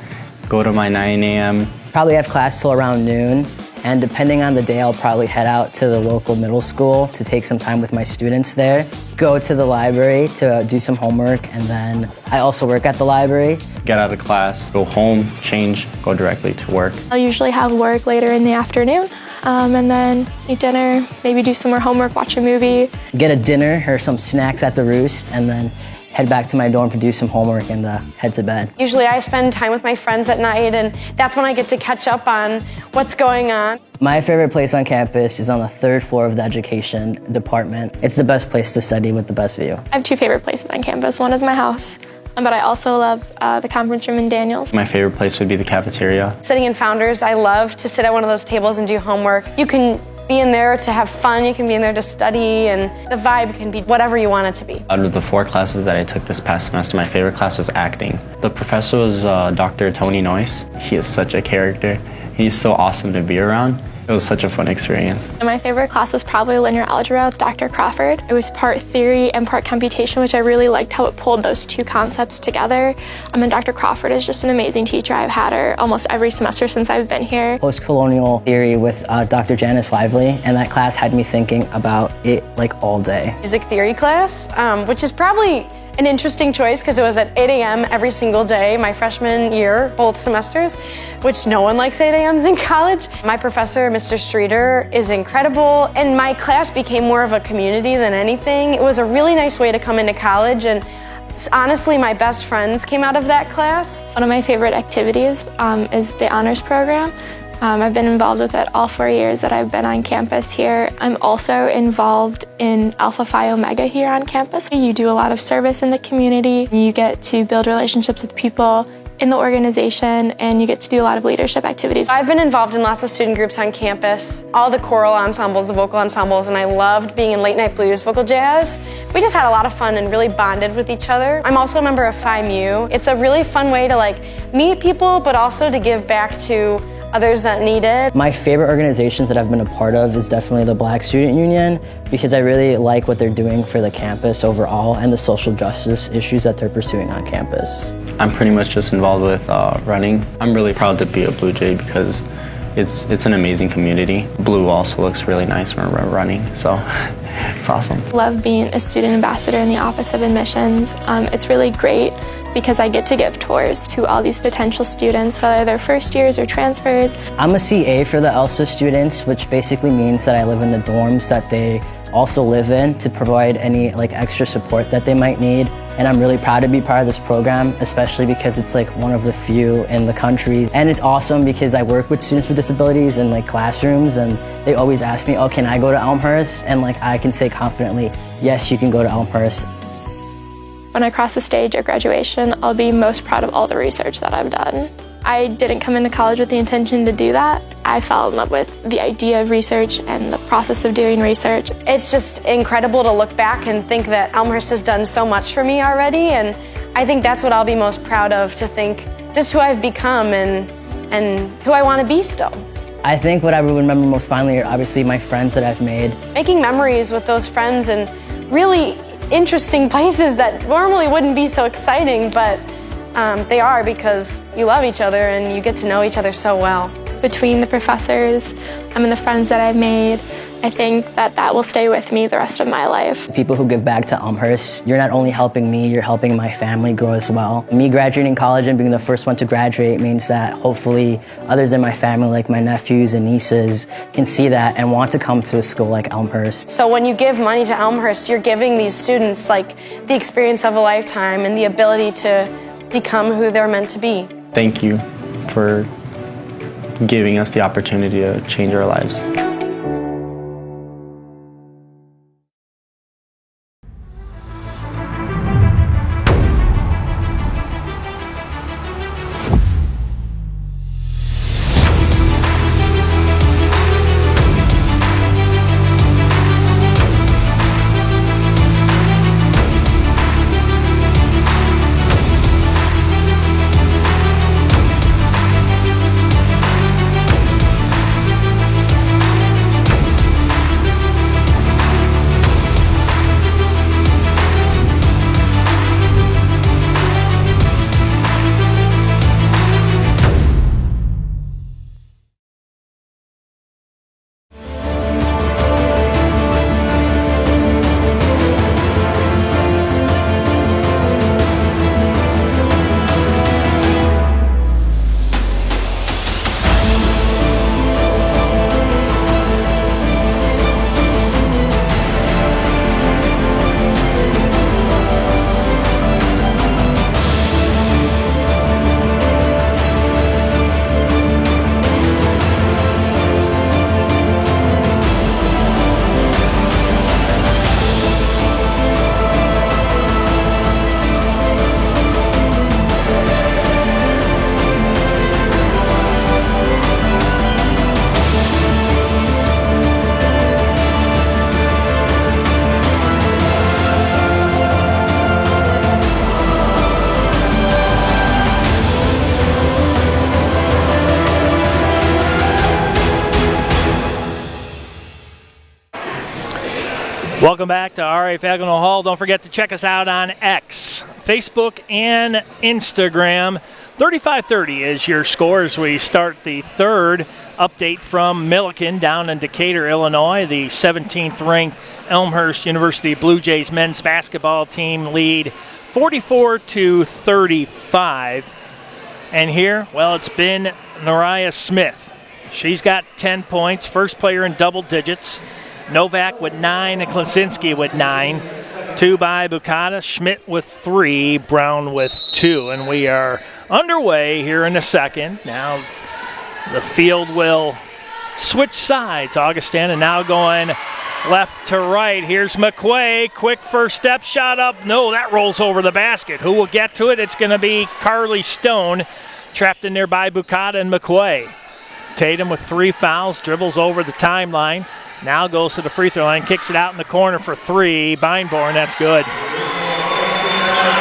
go to my 9 a.m. Probably have class till around noon. And depending on the day, I'll probably head out to the local middle school to take some time with my students there, go to the library to do some homework, and then I also work at the library. Get out of class, go home, change, go directly to work. I'll usually have work later in the afternoon, and then eat dinner, maybe do some more homework, watch a movie. Get a dinner or some snacks at the Roost, and then head back to my dorm to do some homework and head to bed. Usually I spend time with my friends at night, and that's when I get to catch up on what's going on. My favorite place on campus is on the 3rd floor of the education department. It's the best place to study with the best view. I have 2 favorite places on campus. One is my house, but I also love the conference room in Daniels. My favorite place would be the cafeteria. Sitting in Founders, I love to sit at one of those tables and do homework. You can be in there to have fun, you can be in there to study, and the vibe can be whatever you want it to be. Out of the 4 classes that I took this past semester, my favorite class was acting. The professor was Dr. Tony Noyce. He is such a character. He's so awesome to be around. It was such a fun experience. And my favorite class was probably linear algebra with Dr. Crawford. It was part theory and part computation, which I really liked how it pulled those 2 concepts together. And Dr. Crawford is just an amazing teacher. I've had her almost every semester since I've been here. Post-colonial theory with Dr. Janice Lively, and that class had me thinking about it like all day. Music theory class, which is probably an interesting choice because it was at 8 a.m. every single day my freshman year, both semesters, which no one likes 8 a.m.s in college. My professor, Mr. Streeter, is incredible, and my class became more of a community than anything. It was a really nice way to come into college, and honestly, my best friends came out of that class. One of my favorite activities is the honors program. I've been involved with it all 4 years that I've been on campus here. I'm also involved in Alpha Phi Omega here on campus. You do a lot of service in the community. You get to build relationships with people in the organization, and you get to do a lot of leadership activities. I've been involved in lots of student groups on campus, all the choral ensembles, the vocal ensembles, and I loved being in late night blues, vocal jazz. We just had a lot of fun and really bonded with each other. I'm also a member of Phi Mu. It's a really fun way to meet people, but also to give back to others that need it. My favorite organizations that I've been a part of is definitely the Black Student Union, because I really like what they're doing for the campus overall and the social justice issues that they're pursuing on campus. I'm pretty much just involved with running. I'm really proud to be a Blue Jay because it's an amazing community. Blue also looks really nice when we're running, so it's awesome. Love being a student ambassador in the Office of Admissions. It's really great because I get to give tours to all these potential students, whether they're first years or transfers. I'm a CA for the ELSA students, which basically means that I live in the dorms that they also live in to provide any like extra support that they might need. And I'm really proud to be part of this program, especially because it's like one of the few in the country. And it's awesome because I work with students with disabilities in like classrooms, and they always ask me, oh, can I go to Elmhurst? And like I can say confidently, yes, you can go to Elmhurst. When I cross the stage at graduation, I'll be most proud of all the research that I've done. I didn't come into college with the intention to do that. I fell in love with the idea of research and the process of doing research. It's just incredible to look back and think that Elmhurst has done so much for me already, and I think that's what I'll be most proud of, to think just who I've become and who I want to be still. I think what I would remember most fondly are obviously my friends that I've made. Making memories with those friends in really interesting places that normally wouldn't be so exciting, but they are, because you love each other and you get to know each other so well. Between the professors and the friends that I've made, I think that will stay with me the rest of my life. People who give back to Elmhurst, you're not only helping me, you're helping my family grow as well. Me graduating college and being the first one to graduate means that hopefully others in my family, like my nephews and nieces, can see that and want to come to a school like Elmhurst. So when you give money to Elmhurst, you're giving these students like the experience of a lifetime and the ability to become who they're meant to be. Thank you for giving us the opportunity to change our lives. Welcome back to RA Fagnall Hall. Don't forget to check us out on X, Facebook, and Instagram. 35-30 is your score as we start the third. Update from Milliken down in Decatur, Illinois. The 17th ranked Elmhurst University Blue Jays men's basketball team lead 44-35. And here, well, it's been Nariah Smith. She's got 10 points, first player in double digits. Novak with 9 and Klasinski with 9. 2 by Bukata, Schmidt with 3, Brown with 2. And we are underway here in the second. Now the field will switch sides. Augustana now going left to right. Here's McQuay. Quick first step shot up. No, that rolls over the basket. Who will get to it? It's going to be Carly Stone. Trapped in there by Bukata and McQuay. Tatum with 3 fouls, dribbles over the timeline. Now goes to the free throw line, kicks it out in the corner for 3. Beinborn, that's good.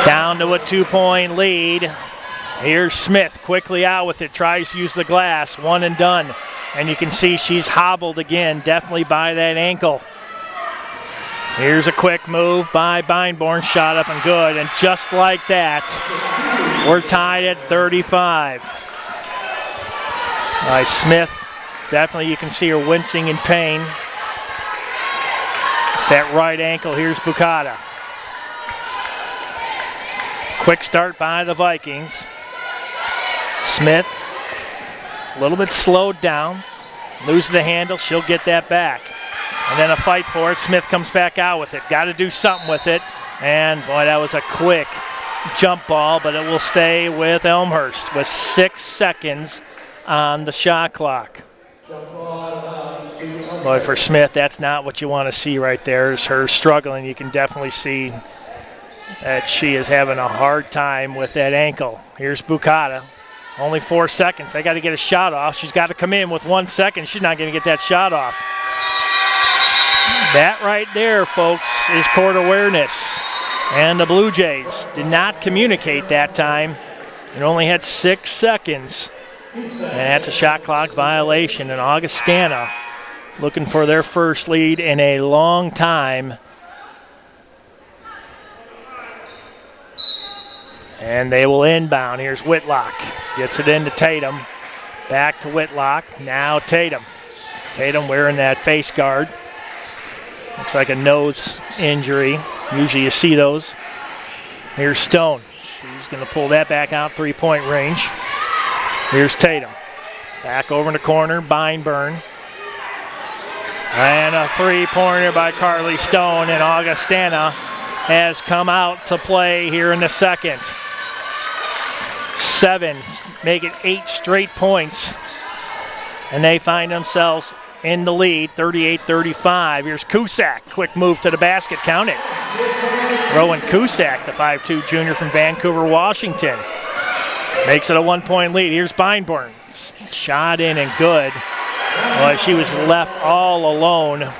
Down to a 2-point lead. Here's Smith quickly out with it, tries to use the glass, one and done. And you can see she's hobbled again, definitely by that ankle. Here's a quick move by Beinborn, shot up and good. And just like that, we're tied at 35. By Smith, definitely you can see her wincing in pain. It's that right ankle. Here's Bukata. Quick start by the Vikings. Smith, a little bit slowed down. Loses the handle, she'll get that back. And then a fight for it. Smith comes back out with it. Got to do something with it. And, boy, that was a quick jump ball, but it will stay with Elmhurst with 6 seconds on the shot clock. Boy, for Smith, that's not what you want to see right there. Is her struggling. You can definitely see that she is having a hard time with that ankle. Here's Bukata. Only 4 seconds. They got to get a shot off. She's got to come in with 1 second. She's not going to get that shot off. That right there, folks, is court awareness. And the Blue Jays did not communicate that time. It only had 6 seconds. And that's a shot clock violation. And Augustana looking for their first lead in a long time. And they will inbound. Here's Whitlock. Gets it into Tatum. Back to Whitlock. Now Tatum. Tatum wearing that face guard. Looks like a nose injury. Usually you see those. Here's Stone. She's going to pull that back out, 3-point range. Here's Tatum. Back over in the corner, Beinburn. And a 3-pointer by Carly Stone, and Augustana has come out to play here in the second. 7, make it 8 straight points. And they find themselves in the lead, 38-35. Here's Cusack. Quick move to the basket. Count it. Rowan Cusack, the 5'2 junior from Vancouver, Washington. Makes it a 1-point lead. Here's Beinborn. Shot in and good. Boy, she was left all alone.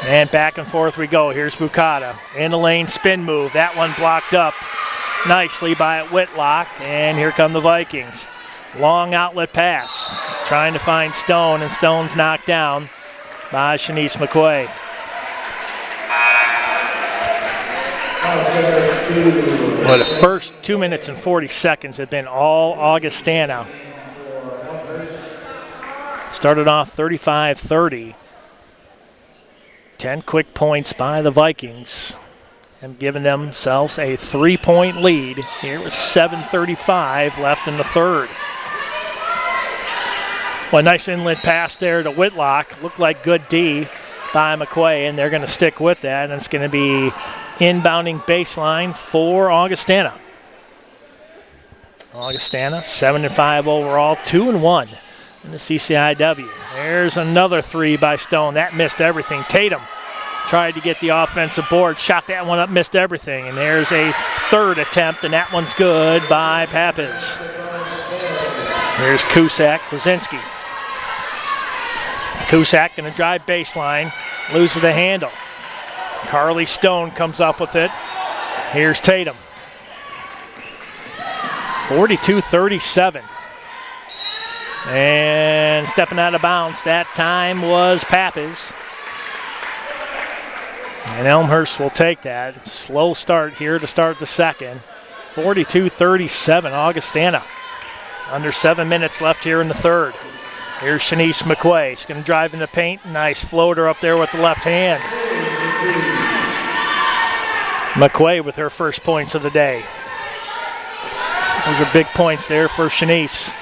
And back and forth we go. Here's Bukata. In the lane, spin move. That one blocked up nicely by Whitlock. And here come the Vikings. Long outlet pass. Trying to find Stone, and Stone's knocked down by Shanice McQuay. Well, the first 2 minutes and 40 seconds have been all Augustana. Started off 35-30. 10 quick points by the Vikings and giving themselves a 3-point lead here with 7:35 left in the third. Well, a nice inlet pass there to Whitlock. Looked like good D by McQuay, and they're going to stick with that, and it's going to be inbounding baseline for Augustana. Augustana, 7-5 overall, 2-1 in the CCIW. There's another 3 by Stone. That missed everything. Tatum tried to get the offensive board, shot that one up, missed everything. And there's a third attempt, and that one's good by Pappas. Here's Cusack, Klaczynski. Cusack going to drive baseline, loses the handle. Carly Stone comes up with it. Here's Tatum. 42-37. And stepping out of bounds that time was Pappas. And Elmhurst will take that. Slow start here to start the second. 42-37, Augustana. Under 7 minutes left here in the third. Here's Shanice McQuay. She's going to drive in the paint. Nice floater up there with the left hand. McQuay with her first points of the day. Those are big points there for Shanice.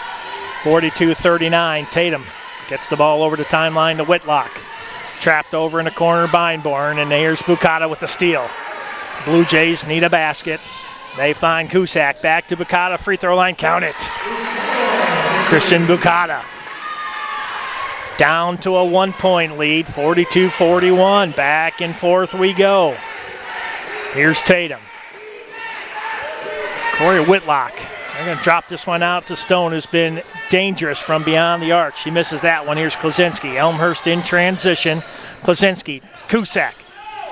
42-39, Tatum gets the ball over the timeline to Whitlock. Trapped over in the corner, Beinborn, and here's Bukata with the steal. Blue Jays need a basket. They find Cusack. Back to Bukata, free throw line, count it. Christian Bukata. Down to a 1-point lead, 42-41. Back and forth we go. Here's Tatum. Corey Whitlock. They're going to drop this one out to Stone, who's been dangerous from beyond the arc. She misses that one. Here's Klaczynski. Elmhurst in transition. Klaczynski. Cusack.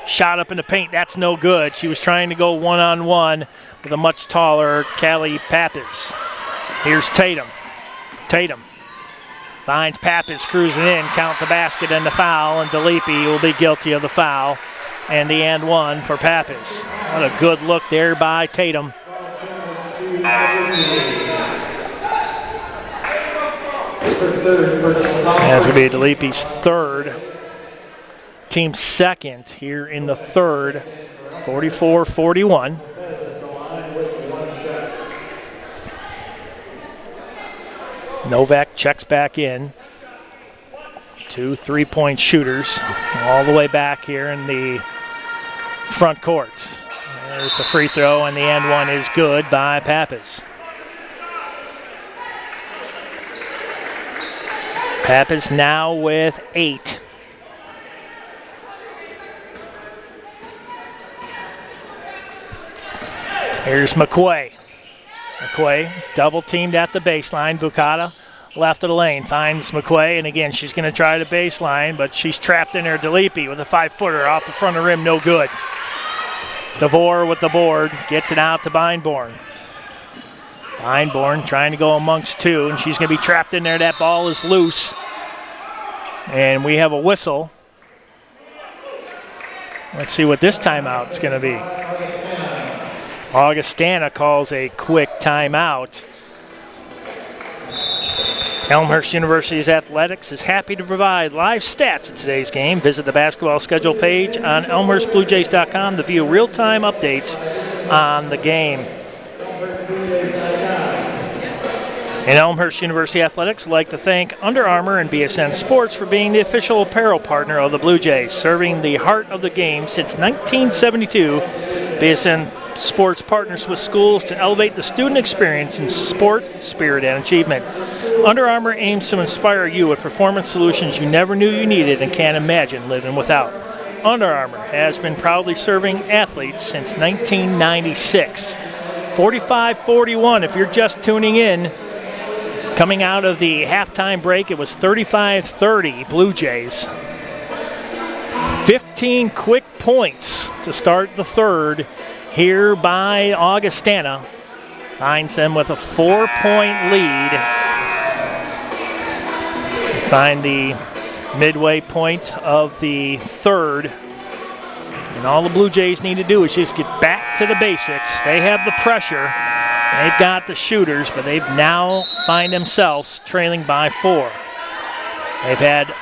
Shot up in the paint. That's no good. She was trying to go one-on-one with a much taller Callie Pappas. Here's Tatum. Tatum finds Pappas cruising in. Count the basket and the foul, and DeLippe will be guilty of the foul. And the and one for Pappas. What a good look there by Tatum. That's going to be DeLippe's third. Team second here in the third. 44-41. Novak checks back in. 2 3-point shooters all the way back here in the front court. There's the free throw, and the end one is good by Pappas. Pappas now with 8. Here's McQuay. McQuay double teamed at the baseline. Bucata left of the lane finds McQuay, and again she's going to try the baseline, but she's trapped in there. DeLippe with a 5-footer off the front of the rim, no good. DeVore with the board, gets it out to Beinborn. Beinborn trying to go amongst two, and she's going to be trapped in there. That ball is loose, and we have a whistle. Let's see what this timeout is going to be. Augustana calls a quick timeout. Elmhurst University's athletics is happy to provide live stats in today's game. Visit the basketball schedule page on elmhurstbluejays.com to view real-time updates on the game. And Elmhurst University Athletics would like to thank Under Armour and BSN Sports for being the official apparel partner of the Blue Jays, serving the heart of the game since 1972. BSN Sports partners with schools to elevate the student experience in sport, spirit, and achievement. Under Armour aims to inspire you with performance solutions you never knew you needed and can't imagine living without. Under Armour has been proudly serving athletes since 1996. 45-41 if you're just tuning in. Coming out of the halftime break, it was 35-30 Blue Jays. 15 quick points to start the third here by Augustana. Finds them with a 4-point lead. We find the midway point of the third. And all the Blue Jays need to do is just get back to the basics. They have the pressure. They've got the shooters, but they've now find themselves trailing by 4. They've had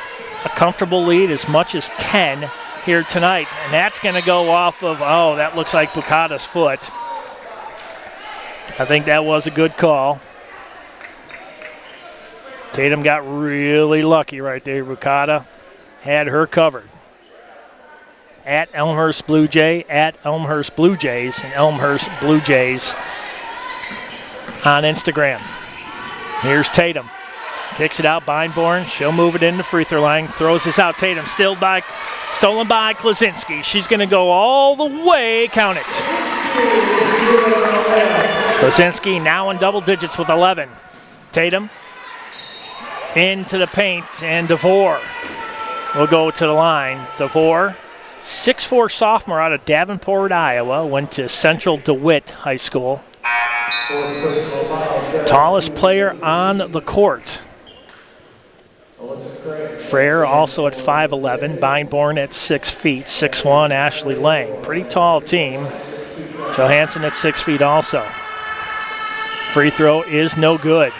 a comfortable lead, as much as 10 here tonight, and that's going to go off of, oh, that looks like Bucata's foot. I think that was a good call. Tatum got really lucky right there. Bucata had her covered. At Elmhurst Blue Jay, at Elmhurst Blue Jays, and Elmhurst Blue Jays on Instagram. Here's Tatum. Kicks it out, Beinborn. She'll move it in the free throw line. Throws this out. Tatum stolen by Klaczynski. She's going to go all the way. Count it. Klaczynski now in double digits with 11. Tatum into the paint, and DeVore will go to the line. DeVore, 6'4" sophomore out of Davenport, Iowa. Went to Central DeWitt High School. Tallest player on the court. Frere also at 5'11", Beinborn at 6 feet, 6'1", Ashley Lang. Pretty tall team. Johansson at 6 feet also. Free throw is no good.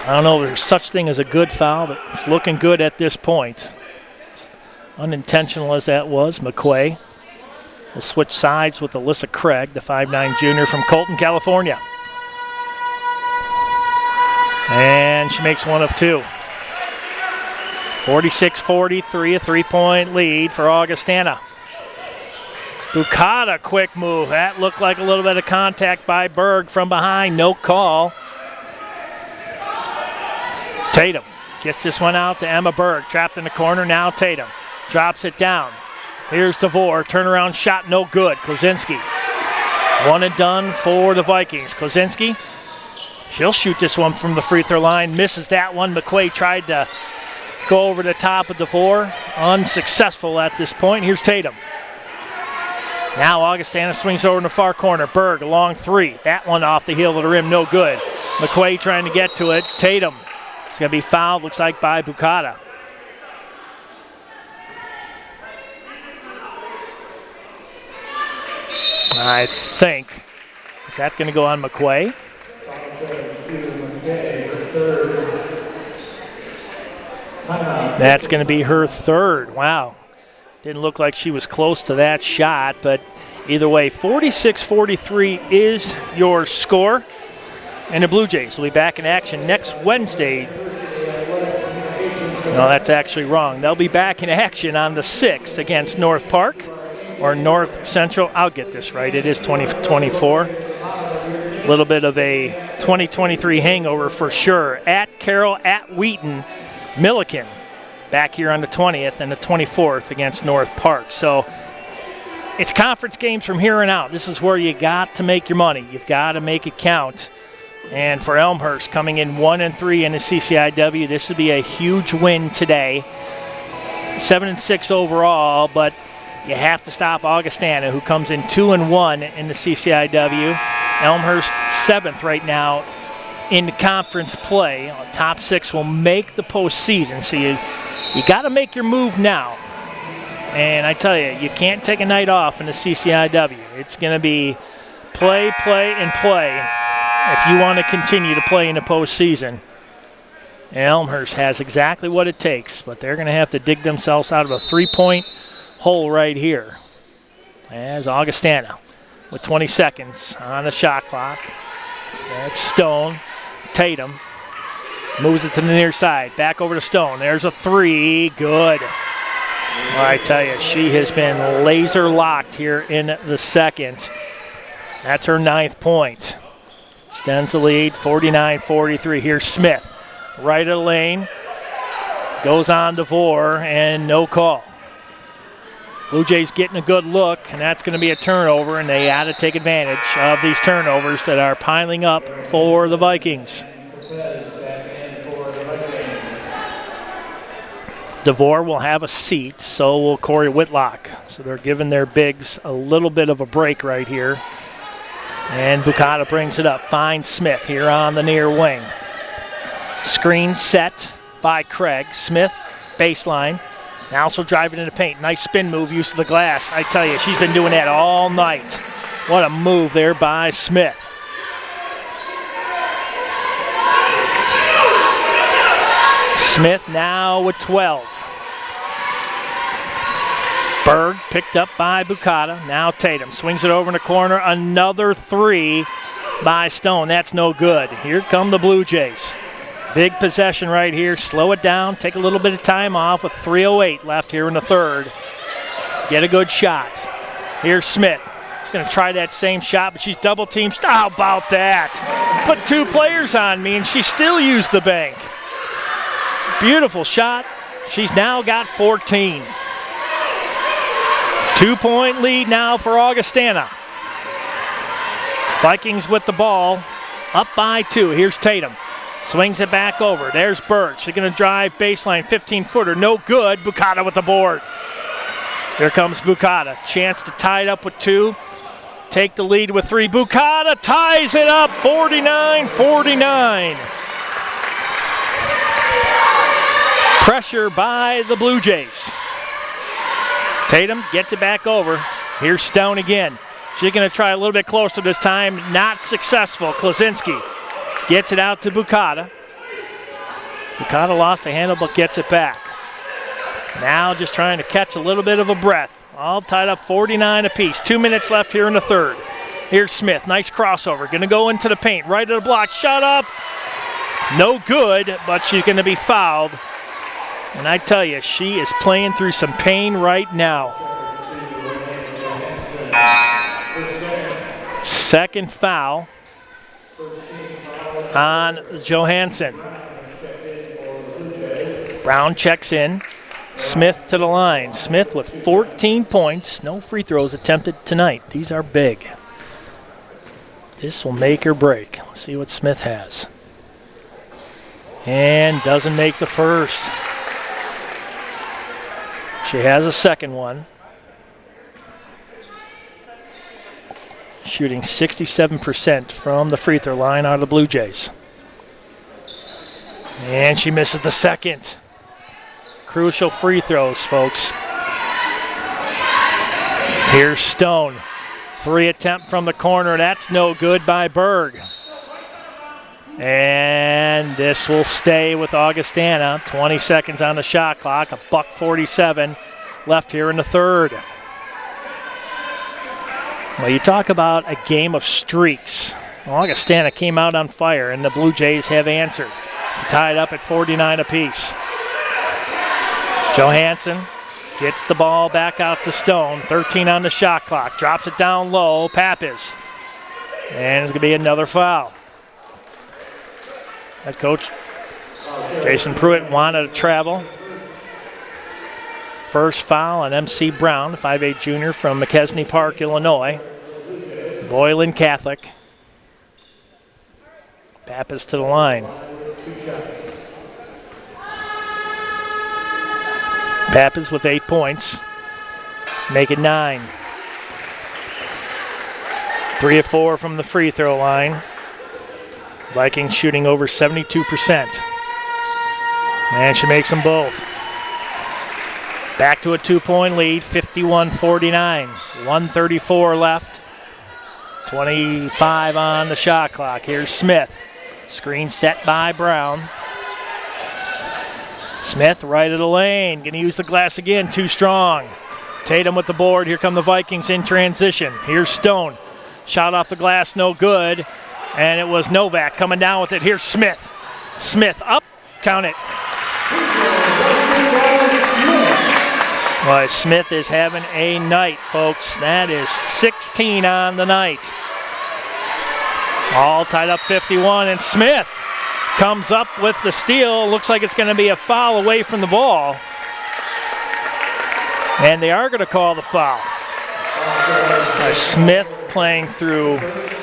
I don't know if there's such thing as a good foul, but it's looking good at this point. Unintentional as that was, McQuay will switch sides with Alyssa Craig, the 5'9" junior from Colton, California. And she makes one of two. 46-43, a 3-point lead for Augustana. Bucata, quick move. That looked like a little bit of contact by Berg from behind. No call. Tatum gets this one out to Emma Berg. Trapped in the corner. Now Tatum drops it down. Here's DeVore. Turnaround shot, no good. Klaczynski. One and done for the Vikings. Klaczynski, she'll shoot this one from the free throw line. Misses that one. McQuay tried to go over the top of DeVore. Unsuccessful at this point. Here's Tatum. Now Augustana swings over in the far corner. Berg, a long three. That one off the heel of the rim, no good. McQuay trying to get to it. Tatum. It's going to be fouled, looks like, by Bucata. I think. Is that going to go on McQuay? That's going to be her third. Wow. Didn't look like she was close to that shot, but either way, 46-43 is your score. And the Blue Jays will be back in action next Wednesday No, that's actually wrong. They'll be back in action on the 6th against North Park or North Central. I'll get this right. It is 2024. A little bit of a 2023 hangover for sure. At Carroll, at Wheaton, Milliken back here on the 20th and the 24th against North Park. So it's conference games from here on out. This is where you got to make your money. You've got to make it count. And for Elmhurst, coming in 1-3 in the CCIW, this would be a huge win today. 7-6 overall, but you have to stop Augustana, who comes in 2-1 in the CCIW. Elmhurst 7th right now in the conference play. Top 6 will make the postseason, so you got to make your move now. And I tell you, you can't take a night off in the CCIW. It's going to be play, play, and play if you want to continue to play in the postseason. And Elmhurst has exactly what it takes, but they're going to have to dig themselves out of a 3-point hole right here. As Augustana with 20 seconds on the shot clock. That's Stone. Tatum moves it to the near side. Back over to Stone. There's a 3. Good. Well, I tell you, she has been laser locked here in the second. That's her 9th point. Extends the lead, 49-43. Here's Smith. Right of the lane. Goes on DeVore, and no call. Blue Jays getting a good look, and that's going to be a turnover, and they got to take advantage of these turnovers that are piling up for the Vikings. DeVore will have a seat, so will Corey Whitlock. So they're giving their bigs a little bit of a break right here. And Bucata brings it up. Finds Smith here on the near wing. Screen set by Craig. Smith, baseline. Now also driving into paint. Nice spin move, use of the glass. I tell you, she's been doing that all night. What a move there by Smith. Smith now with 12. Berg picked up by Bucata. Now Tatum swings it over in the corner. Another 3 by Stone. That's no good. Here come the Blue Jays. Big possession right here. Slow it down. Take a little bit of time off with 3:08 left here in the third. Get a good shot. Here's Smith. She's going to try that same shot, but she's double teamed. How about that? Put 2 players on me, and she still used the bank. Beautiful shot. She's now got 14. 2-point lead now for Augustana. Vikings with the ball, up by 2. Here's Tatum. Swings it back over. There's Berg. She's going to drive baseline, 15-footer. No good. Bucata with the board. Here comes Bucata. Chance to tie it up with 2. Take the lead with 3. Bucata ties it up, 49-49. Pressure by the Blue Jays. Tatum gets it back over. Here's Stone again. She's going to try a little bit closer this time. Not successful. Klaczynski gets it out to Bucata. Bucata lost the handle but gets it back. Now just trying to catch a little bit of a breath. All tied up 49 apiece. 2 minutes left here in the third. Here's Smith. Nice crossover. Going to go into the paint. Right at the block. Shot up. No good, but she's going to be fouled. And I tell you, she is playing through some pain right now. Second foul on Johansson. Brown checks in. Smith to the line. Smith with 14 points. No free throws attempted tonight. These are big. This will make or break. Let's see what Smith has. And doesn't make the first. She has a second one. Shooting 67% from the free throw line out of the Blue Jays. And she misses the second. Crucial free throws, folks. Here's Stone. 3 attempt from the corner. That's no good by Berg. And this will stay with Augustana. 20 seconds on the shot clock. $1:47 left here in the third. Well, you talk about a game of streaks. Augustana came out on fire, and the Blue Jays have answered to tie it up at 49 apiece. Johansson gets the ball back out to Stone. 13 on the shot clock. Drops it down low. Pappas. And it's going to be another foul. Head coach Jason Pruitt wanted to travel. First foul on MC Brown, 5'8" junior from McKesney Park, Illinois. Boylan Catholic. Pappas to the line. Pappas with 8 points. Make it 9. 3 of 4 from the free throw line. Vikings shooting over 72%. And she makes them both. Back to a 2-point lead, 51-49. 1:34 left. 25 on the shot clock. Here's Smith. Screen set by Brown. Smith right of the lane. Going to use the glass again. Too strong. Tatum with the board. Here come the Vikings in transition. Here's Stone. Shot off the glass, no good. And it was Novak coming down with it. Here's Smith. Smith up. Count it. Well, Smith is having a night, folks. That is 16 on the night. All tied up 51, and Smith comes up with the steal. Looks like it's going to be a foul away from the ball. And they are going to call the foul. Smith playing through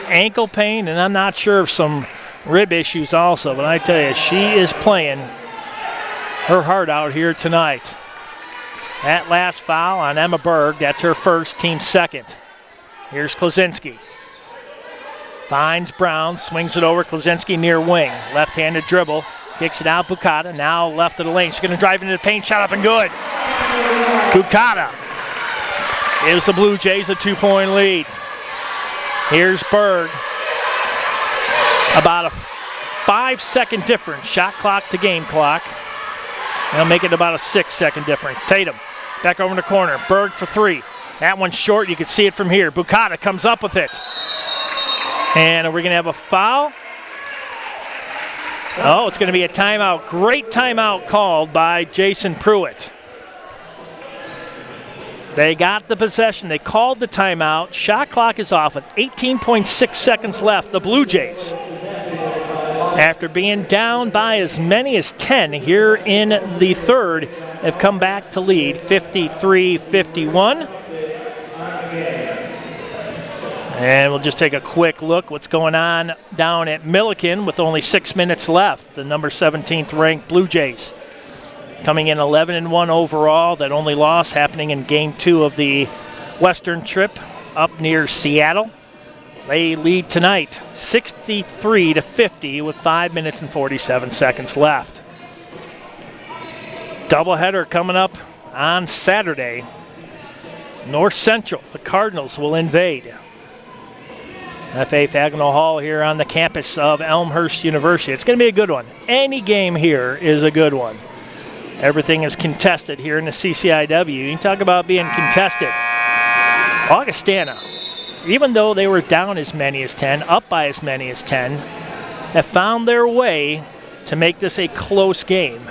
ankle pain, and I'm not sure of some rib issues also, but I tell you, she is playing her heart out here tonight. That last foul on Emma Berg, that's her first, team second. Here's Klaczynski. Finds Brown, swings it over. Klaczynski near wing. Left-handed dribble, kicks it out. Bukata now left of the lane. She's going to drive into the paint, shot up and good. Bukata gives the Blue Jays a 2-point lead. Here's Berg. About a 5-second difference, shot clock to game clock. They'll make it about a 6-second difference. Tatum back over in the corner. Berg for 3. That one's short. You can see it from here. Bukata comes up with it. And are we going to have a foul? Oh, it's going to be a timeout. Great timeout called by Jason Pruitt. They got the possession. They called the timeout. Shot clock is off with 18.6 seconds left. The Blue Jays, after being down by as many as 10 here in the third, have come back to lead 53-51. And we'll just take a quick look what's going on down at Milliken with only 6 minutes left. The number 17th ranked Blue Jays coming in 11-1 overall. That only loss happening in game 2 of the Western trip up near Seattle. They lead tonight 63-50 with 5 minutes and 47 seconds left. Doubleheader coming up on Saturday. North Central, the Cardinals will invade F.A. Fagnall Hall here on the campus of Elmhurst University. It's going to be a good one. Any game here is a good one. Everything is contested here in the CCIW. You can talk about being contested. Augustana, even though they were down as many as 10, up by as many as 10, have found their way to make this a close game.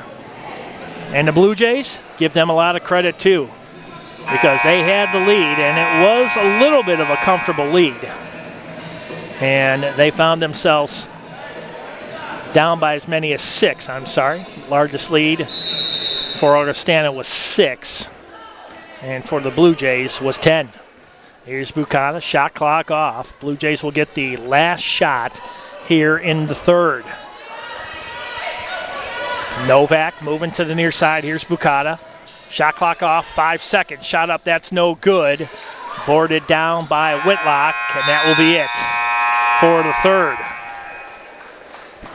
And the Blue Jays, give them a lot of credit too, because they had the lead, and it was a little bit of a comfortable lead. And they found themselves down by as many as 6, Largest lead for Augustana was 6, and for the Blue Jays was 10. Here's Bukata, shot clock off. Blue Jays will get the last shot here in the third. Novak moving to the near side. Here's Bukata. Shot clock off, 5 seconds. Shot up, that's no good. Boarded down by Whitlock, and that will be it for the third.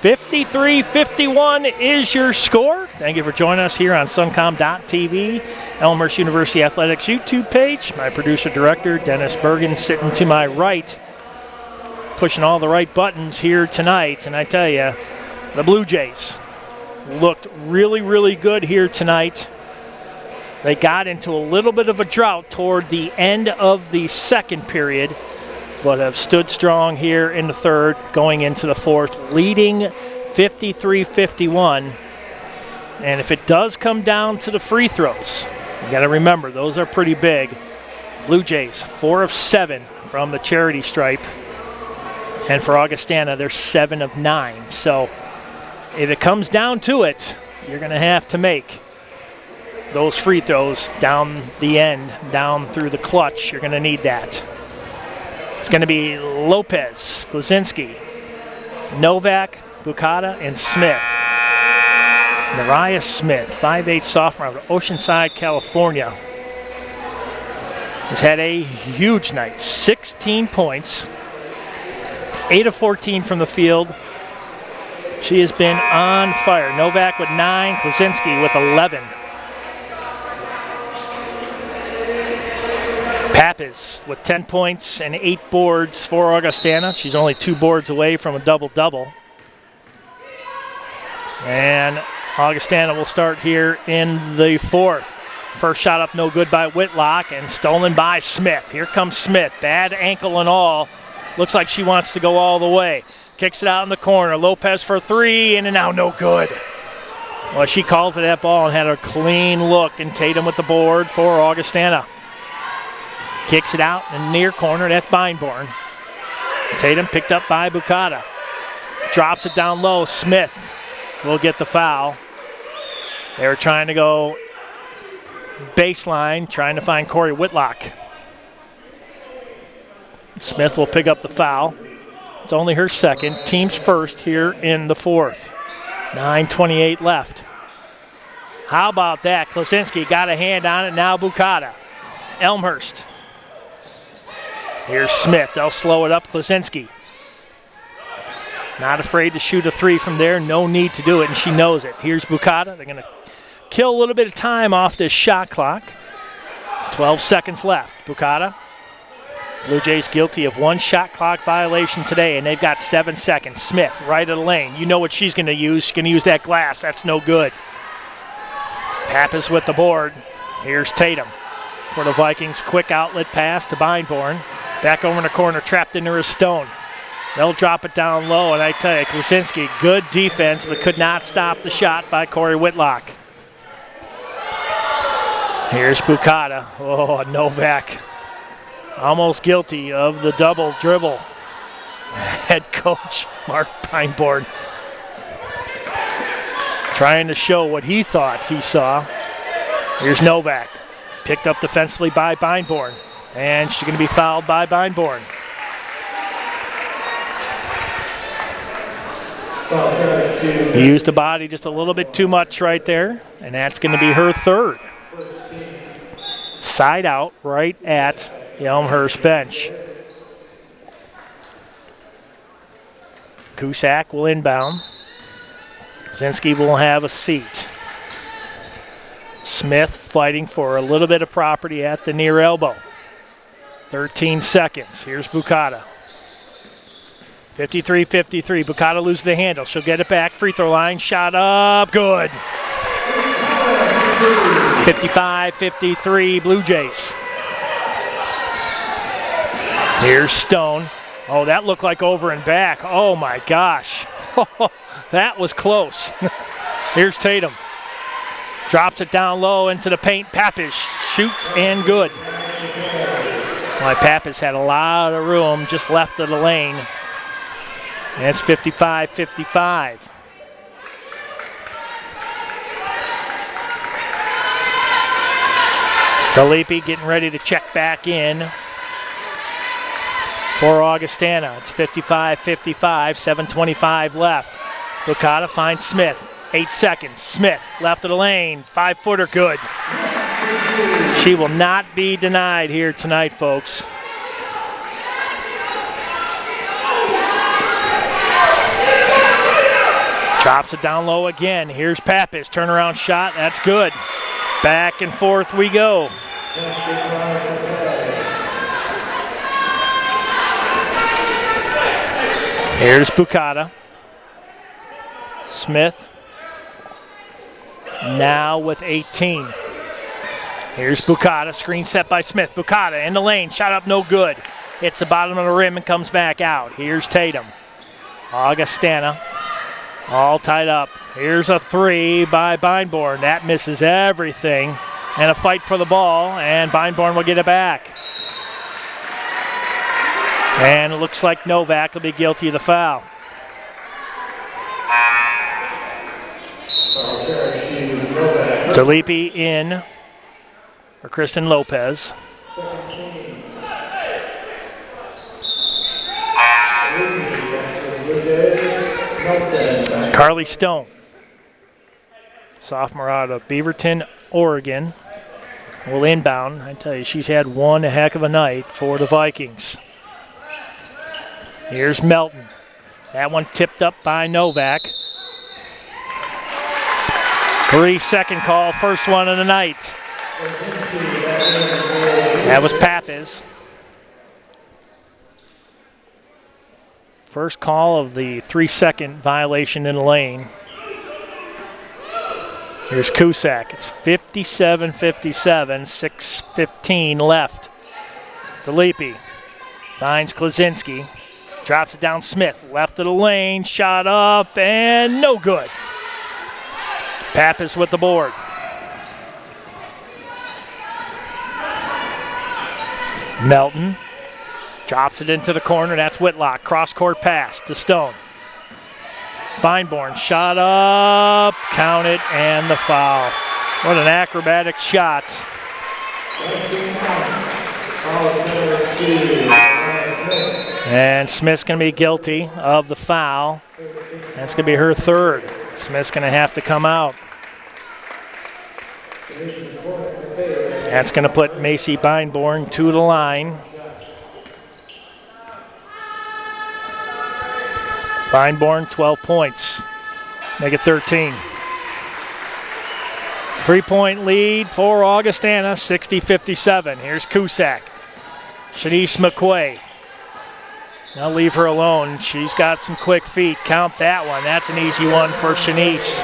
53-51 is your score. Thank you for joining us here on suncom.tv, Elmhurst University Athletics YouTube page. My producer-director, Dennis Bergen, sitting to my right, pushing all the right buttons here tonight. And I tell you, the Blue Jays looked really, really good here tonight. They got into a little bit of a drought toward the end of the second period, but have stood strong here in the third, going into the fourth, leading 53-51 And if it does come down to the free throws, you got to remember, those are pretty big. Blue Jays, 4 of 7 from the charity stripe. And for Augustana, they're 7 of 9. So if it comes down to it, you're going to have to make those free throws down the end, down through the clutch. You're going to need that. It's going to be Lopez, Klaczynski, Novak, Bukata, and Smith. Nariah Smith, 5'8" sophomore out of Oceanside, California, has had a huge night. 16 points, 8 of 14 from the field. She has been on fire. Novak with 9, Klaczynski with 11. Pappas with 10 points and 8 boards for Augustana. She's only 2 boards away from a double-double. And Augustana will start here in the 4th. First shot up no good by Whitlock and stolen by Smith. Here comes Smith, bad ankle and all. Looks like she wants to go all the way. Kicks it out in the corner. Lopez for 3, in and out, no good. Well, she called for that ball and had a clean look, and Tatum with the board for Augustana. Kicks it out in the near corner, that's Beinborn. Tatum picked up by Bukata. Drops it down low, Smith will get the foul. They were trying to go baseline, trying to find Corey Whitlock. Smith will pick up the foul. It's only her second, team's first here in the 4th. 9:28 left. How about that? Klaczynski got a hand on it, now Bukata. Elmhurst. Here's Smith, they'll slow it up, Klaczynski. Not afraid to shoot a 3 from there, no need to do it, and she knows it. Here's Bukata, they're gonna kill a little bit of time off this shot clock. 12 seconds left, Bukata. Blue Jays guilty of 1 shot clock violation today, and they've got 7 seconds. Smith, right of the lane. You know what she's going to use. She's going to use that glass. That's no good. Pappas with the board. Here's Tatum for the Vikings. Quick outlet pass to Beinborn. Back over in the corner, trapped into her Stone. They'll drop it down low, and I tell you, Klaczynski, good defense, but could not stop the shot by Corey Whitlock. Here's Bukata. Oh, Novak. Almost guilty of the double dribble. Head coach Mark Beinborn trying to show what he thought he saw. Here's Novak. Picked up defensively by Beinborn. And she's going to be fouled by Beinborn. He used the body just a little bit too much right there. And that's going to be her 3rd. Side out right at the Elmhurst bench. Cusack will inbound. Klaczynski will have a seat. Smith fighting for a little bit of property at the near elbow. 13 seconds. Here's Bukata. 53-53. Bukata loses the handle. She'll get it back. Free throw line. Shot up. Good. 55-53 Blue Jays. Here's Stone. Oh, that looked like over and back. Oh, my gosh. That was close. Here's Tatum. Drops it down low into the paint. Pappas shoots and good. Well, Pappas had a lot of room just left of the lane. And it's 55-55. Galipi getting ready to check back in for Augustana. It's 55-55, 7:25 left. Bukata finds Smith, 8 seconds. Smith, left of the lane, 5-footer, good. She will not be denied here tonight, folks. Drops it down low again. Here's Pappas, turnaround shot, that's good. Back and forth we go. Here's Bukata. Smith now with 18. Here's Bukata, screen set by Smith. Bukata in the lane, shot up no good. Hits the bottom of the rim and comes back out. Here's Tatum. Augustana All tied up. Here's a three by Beinborn. That misses everything. And a fight for the ball, and Beinborn will get it back. And it looks like Novak will be guilty of the foul. Delipi in for Kristen Lopez. Carly Stone, sophomore out of Beaverton, Oregon, will inbound. I tell you, she's had one heck of a night for the Vikings. Here's Melton. That one tipped up by Novak. 3-second call, first one of the night. That was Pappas. First call of the 3-second violation in the lane. Here's Cusack. It's 57-57, 6:15 left. Delipi finds Klaczynski. Drops it down Smith. Left of the lane, shot up, and no good. Pappas with the board. Melton drops it into the corner. That's Whitlock. Cross-court pass to Stone. Beinborn shot up, count it, and the foul. What an acrobatic shot. And Smith's going to be guilty of the foul. That's going to be her third. Smith's going to have to come out. That's going to put Macy Beinborn to the line. Beinborn, 12 points. Make it 13. 3-point lead for Augustana, 60-57. Here's Cusack. Shanice McQuay. Now leave her alone. She's got some quick feet. Count that one. That's an easy one for Shanice.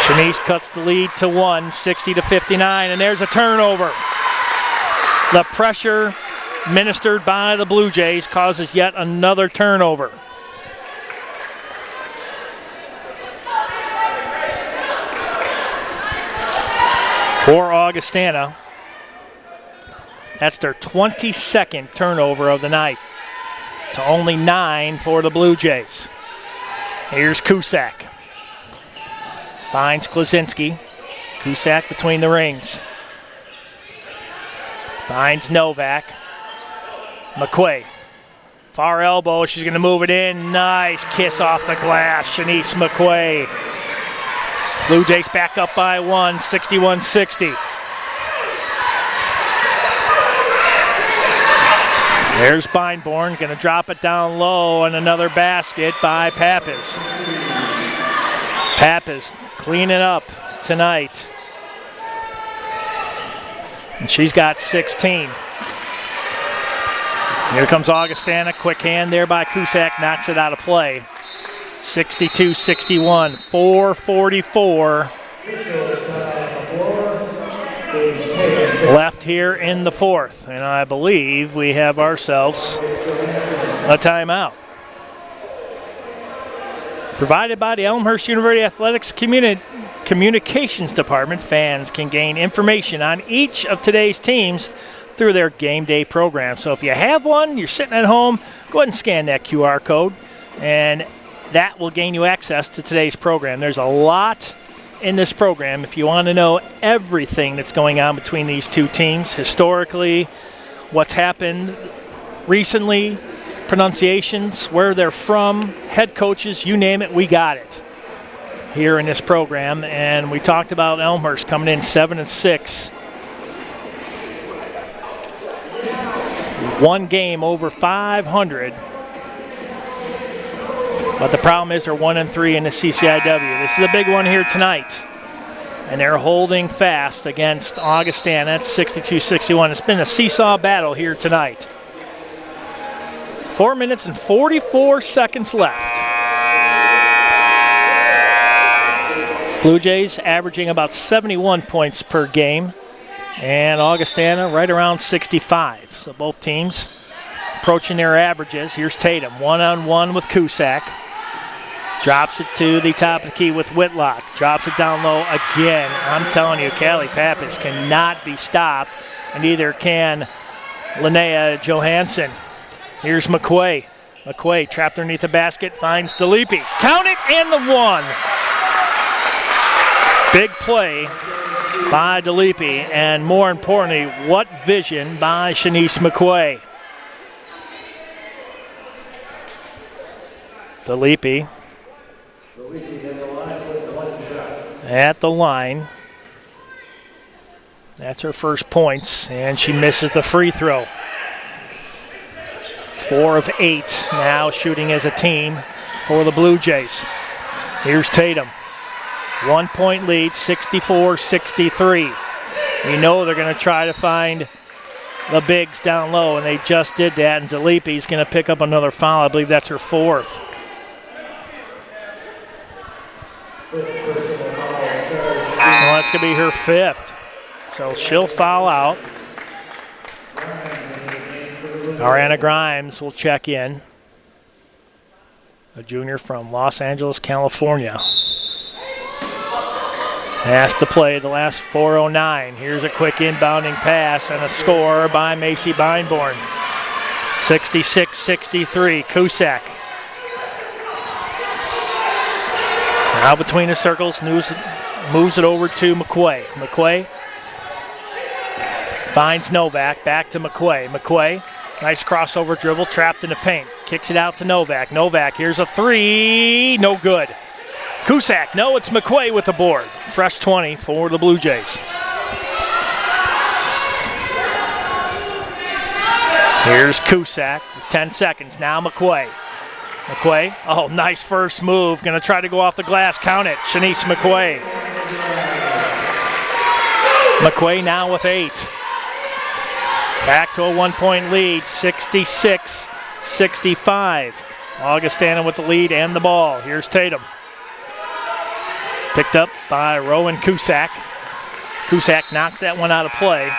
Shanice cuts the lead to 1, 60-59, and there's a turnover. The pressure ministered by the Blue Jays causes yet another turnover. For Augustana, that's their 22nd turnover of the night, to only 9 for the Blue Jays. Here's Cusack. Finds Klaczynski. Cusack between the rings. Finds Novak. McQuay. Far elbow. She's going to move it in. Nice kiss off the glass. Shanice McQuay. Blue Jays back up by 1, 61-60. There's Beinborn. Going to drop it down low, and another basket by Pappas. Pappas cleaning up tonight. And she's got 16. Here comes Augustana. Quick hand there by Cusack. Knocks it out of play. 62-61. 4:44 left here in the fourth. And I believe we have ourselves a timeout. Provided by the Elmhurst University Athletics Communications Department, fans can gain information on each of today's teams through their game day program. So if you have one, you're sitting at home, go ahead and scan that QR code, and that will gain you access to today's program. There's a lot in this program if you want to know everything that's going on between these two teams, historically, what's happened recently, pronunciations, where they're from, head coaches, you name it, we got it here in this program. And we talked about Elmhurst coming in 7-6. One game over 500. But the problem is they're 1-3 in the CCIW. This is a big one here tonight. And they're holding fast against Augustana. It's 62-61. It's been a seesaw battle here tonight. 4 minutes and 44 seconds left. Blue Jays averaging about 71 points per game. And Augustana right around 65. So both teams approaching their averages. Here's Tatum, one-on-one with Cusack. Drops it to the top of the key with Whitlock. Drops it down low again. I'm telling you, Callie Pappas cannot be stopped, and neither can Linnea Johansson. Here's McQuay. McQuay trapped underneath the basket, finds DeLippe. Count it, and the one. Big play by DeLippe, and more importantly, what vision by Shanice McQuay. DeLippe at the line. That's her first points, and she misses the free throw. 4 of 8 now shooting as a team for the Blue Jays. Here's Tatum. 1 point lead, 64-63. You know they're going to try to find the bigs down low, and they just did that, and DeLippe's going to pick up another foul. I believe that's her 4th. Well, that's going to be her 5th. So she'll foul out. Ariana Grimes will check in. A junior from Los Angeles, California. Has to play the last 4:09. Here's a quick inbounding pass and a score by Macy Beinborn. 66-63, Cusack. Now between the circles, moves it over to McQuay. McQuay finds Novak, back to McQuay. McQuay, nice crossover dribble, trapped in the paint. Kicks it out to Novak. Novak, here's a 3, no good. Cusack, no, it's McQuay with the board. Fresh 20 for the Blue Jays. Here's Cusack, 10 seconds, now McQuay. McQuay, oh, nice first move. Gonna try to go off the glass, count it. Shanice McQuay. McQuay now with 8. Back to a 1 point lead, 66-65. Augustana with the lead and the ball. Here's Tatum. Picked up by Rowan Cusack. Cusack knocks that one out of play.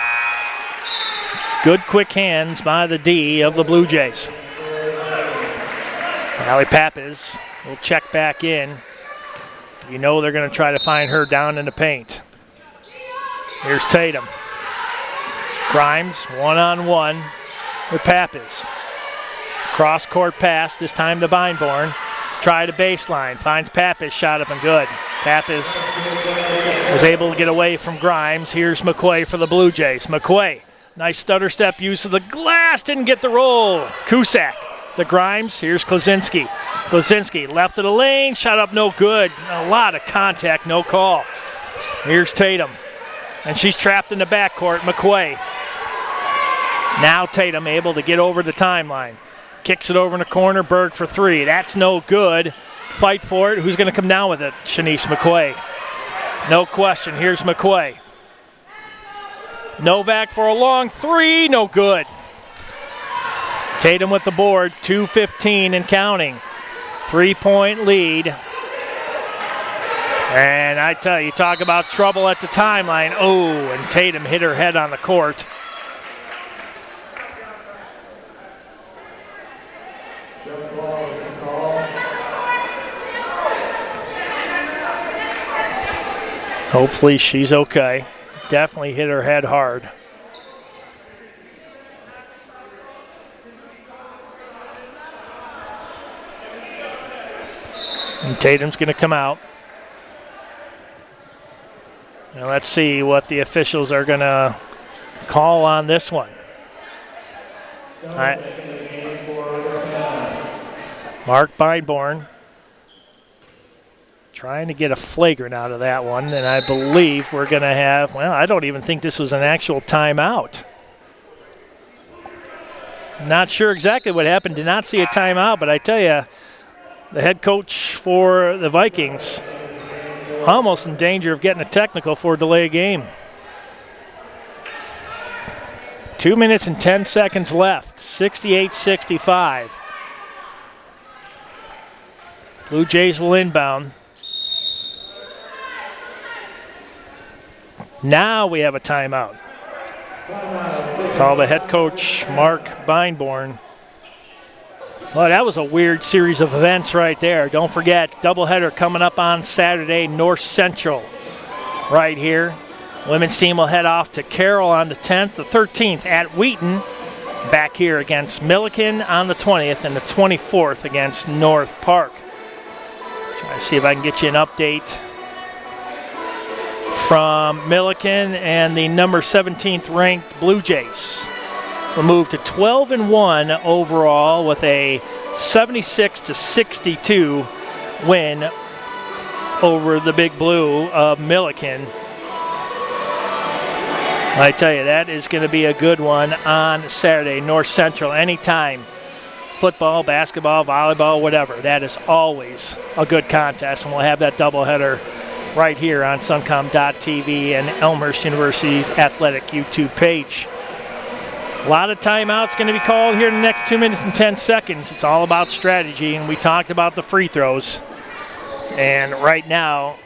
Good quick hands by the D of the Blue Jays. Callie Pappas will check back in. You know they're going to try to find her down in the paint. Here's Tatum. Grimes, one-on-one with Pappas. Cross-court pass, this time to Beinborn. Try to baseline, finds Pappas, shot up and good. Pappas was able to get away from Grimes. Here's McQuay for the Blue Jays. McQuay, nice stutter step use of the glass, didn't get the roll. Cusack to Grimes, here's Klaczynski. Klaczynski left of the lane, shot up no good. A lot of contact, no call. Here's Tatum, and she's trapped in the backcourt. McQuay. Now Tatum able to get over the timeline. Kicks it over in the corner, Berg for 3. That's no good. Fight for it. Who's going to come down with it? Shanice McQuay. No question. Here's McQuay. Novak for a long 3. No good. Tatum with the board. 2:15 and counting. 3-point lead. And I tell you, talk about trouble at the timeline. Oh, and Tatum hit her head on the court. Hopefully she's okay. Definitely hit her head hard. And Tatum's going to come out. Now let's see what the officials are going to call on this one. All right. Mark Beinborn trying to get a flagrant out of that one, and I believe we're going to have, well, I don't even think this was an actual timeout. Not sure exactly what happened. Did not see a timeout, but I tell you, the head coach for the Vikings almost in danger of getting a technical for a delay game. 2 minutes and 10 seconds left, 68-65. Blue Jays will inbound. Now we have a timeout. Call the head coach, Mark Beinborn, Well, that was a weird series of events right there. Don't forget, doubleheader coming up on Saturday, North Central right here. Women's team will head off to Carroll on the 10th, the 13th at Wheaton. Back here against Milliken on the 20th and the 24th against North Park. Try to see if I can get you an update from Milliken and the number 17th ranked Blue Jays. Will move to 12-1 overall with a 76-62 win over the Big Blue of Milliken. I tell you, that is going to be a good one on Saturday. North Central, anytime. Football, basketball, volleyball, whatever. That is always a good contest, and we'll have that doubleheader right here on suncom.tv and Elmhurst University's athletic YouTube page. A lot of timeouts going to be called here in the next 2 minutes and 10 seconds. It's all about strategy, and we talked about the free throws. And right now,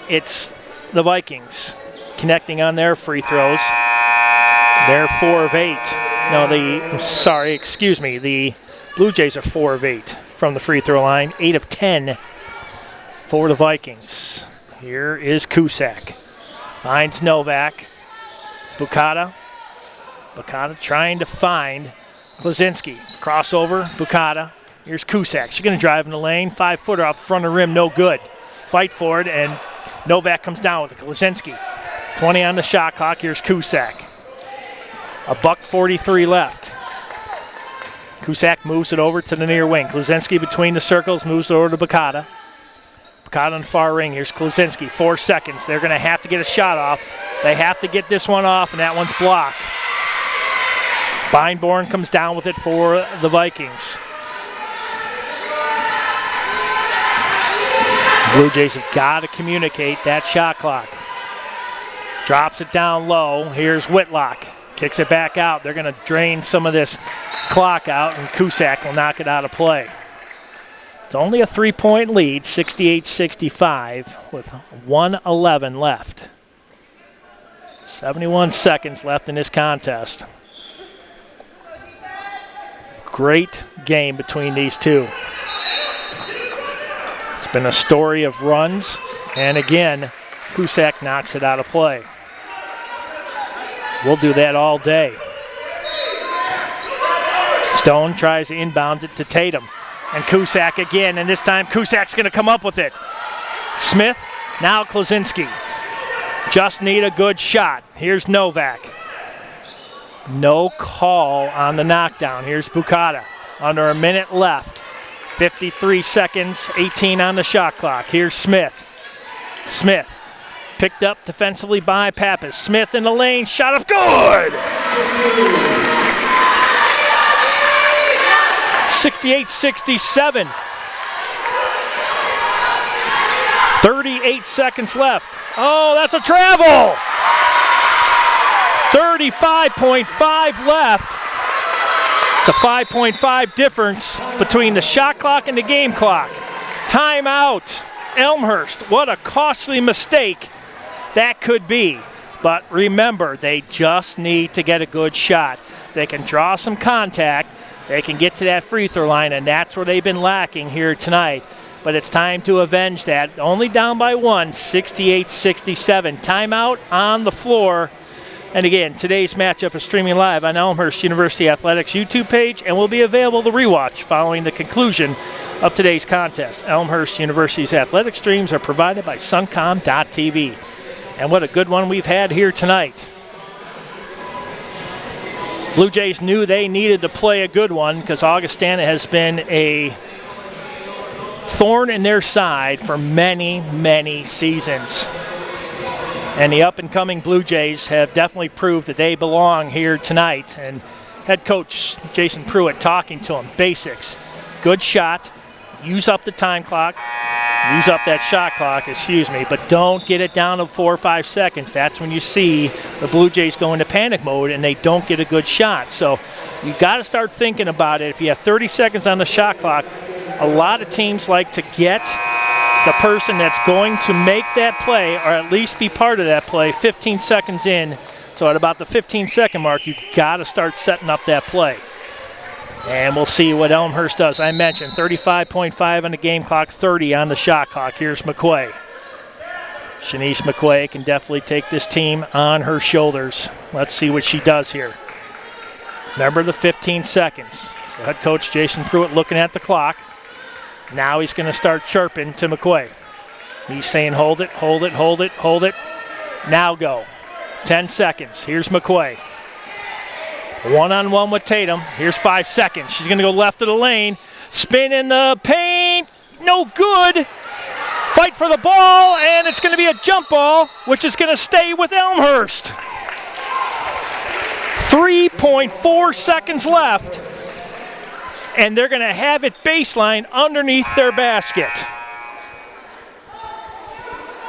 it's the Vikings connecting on their free throws. They're 4 of 8. No, the Blue Jays are 4 of 8 from the free throw line, 8 of 10 for the Vikings. Here is Cusack. Finds Novak. Bukata trying to find Klaczynski. Crossover, Bukata. Here's Cusack. She's going to drive in the lane. 5-footer off the front of the rim, no good. Fight for it, and Novak comes down with it. Klaczynski. 20 on the shot clock. Here's Cusack. $1:43 left. Cusack moves it over to the near wing. Klaczynski between the circles, moves it over to Bukata. Bukata on the far ring. Here's Klaczynski. 4 seconds. They're going to have to get a shot off. They have to get this one off, and that one's blocked. Beinborn comes down with it for the Vikings. Blue Jays have got to communicate that shot clock. Drops it down low. Here's Whitlock. Kicks it back out. They're going to drain some of this clock out, and Cusack will knock it out of play. It's only a 3-point lead, 68-65, with 1:11 left. 71 seconds left in this contest. Great game between these two. It's been a story of runs, and again, Cusack knocks it out of play. We'll do that all day. Stone tries to inbound it to Tatum. And Cusack again, and this time Cusack's going to come up with it. Smith, now Klaczynski. Just need a good shot. Here's Novak. No call on the knockdown. Here's Bukata. Under a minute left. 53 seconds, 18 on the shot clock. Here's Smith. Smith picked up defensively by Pappas. Smith in the lane, shot up, good! 68-67. 38 seconds left. Oh, that's a travel! 35.5 left. It's a 5.5 difference between the shot clock and the game clock. Timeout. Elmhurst, what a costly mistake that could be. But remember, they just need to get a good shot. They can draw some contact. They can get to that free throw line, and that's where they've been lacking here tonight. But it's time to avenge that. Only down by 1, 68-67. Timeout on the floor. And again, today's matchup is streaming live on Elmhurst University Athletics YouTube page and will be available to rewatch following the conclusion of today's contest. Elmhurst University's athletic streams are provided by suncom.tv. And what a good one we've had here tonight. Blue Jays knew they needed to play a good one because Augustana has been a thorn in their side for many, many seasons. And the up-and-coming Blue Jays have definitely proved that they belong here tonight. And head coach Jason Pruitt talking to them. Basics. Good shot. Use up the time clock. Use up that shot clock, but don't get it down to 4 or 5 seconds. That's when you see the Blue Jays go into panic mode and they don't get a good shot. So you got to start thinking about it. If you have 30 seconds on the shot clock, a lot of teams like to get the person that's going to make that play, or at least be part of that play, 15 seconds in. So at about the 15-second mark, you've got to start setting up that play. And we'll see what Elmhurst does. I mentioned 35.5 on the game clock, 30 on the shot clock. Here's McQuay. Shanice McQuay can definitely take this team on her shoulders. Let's see what she does here. Remember the 15 seconds. So head coach Jason Pruitt looking at the clock. Now he's going to start chirping to McQuay. He's saying hold it, hold it, hold it, hold it. Now go. 10 seconds. Here's McQuay. One-on-one with Tatum. Here's 5 seconds. She's going to go left of the lane. Spin in the paint. No good. Fight for the ball, and it's going to be a jump ball, which is going to stay with Elmhurst. 3.4 seconds left, and they're going to have it baseline underneath their basket.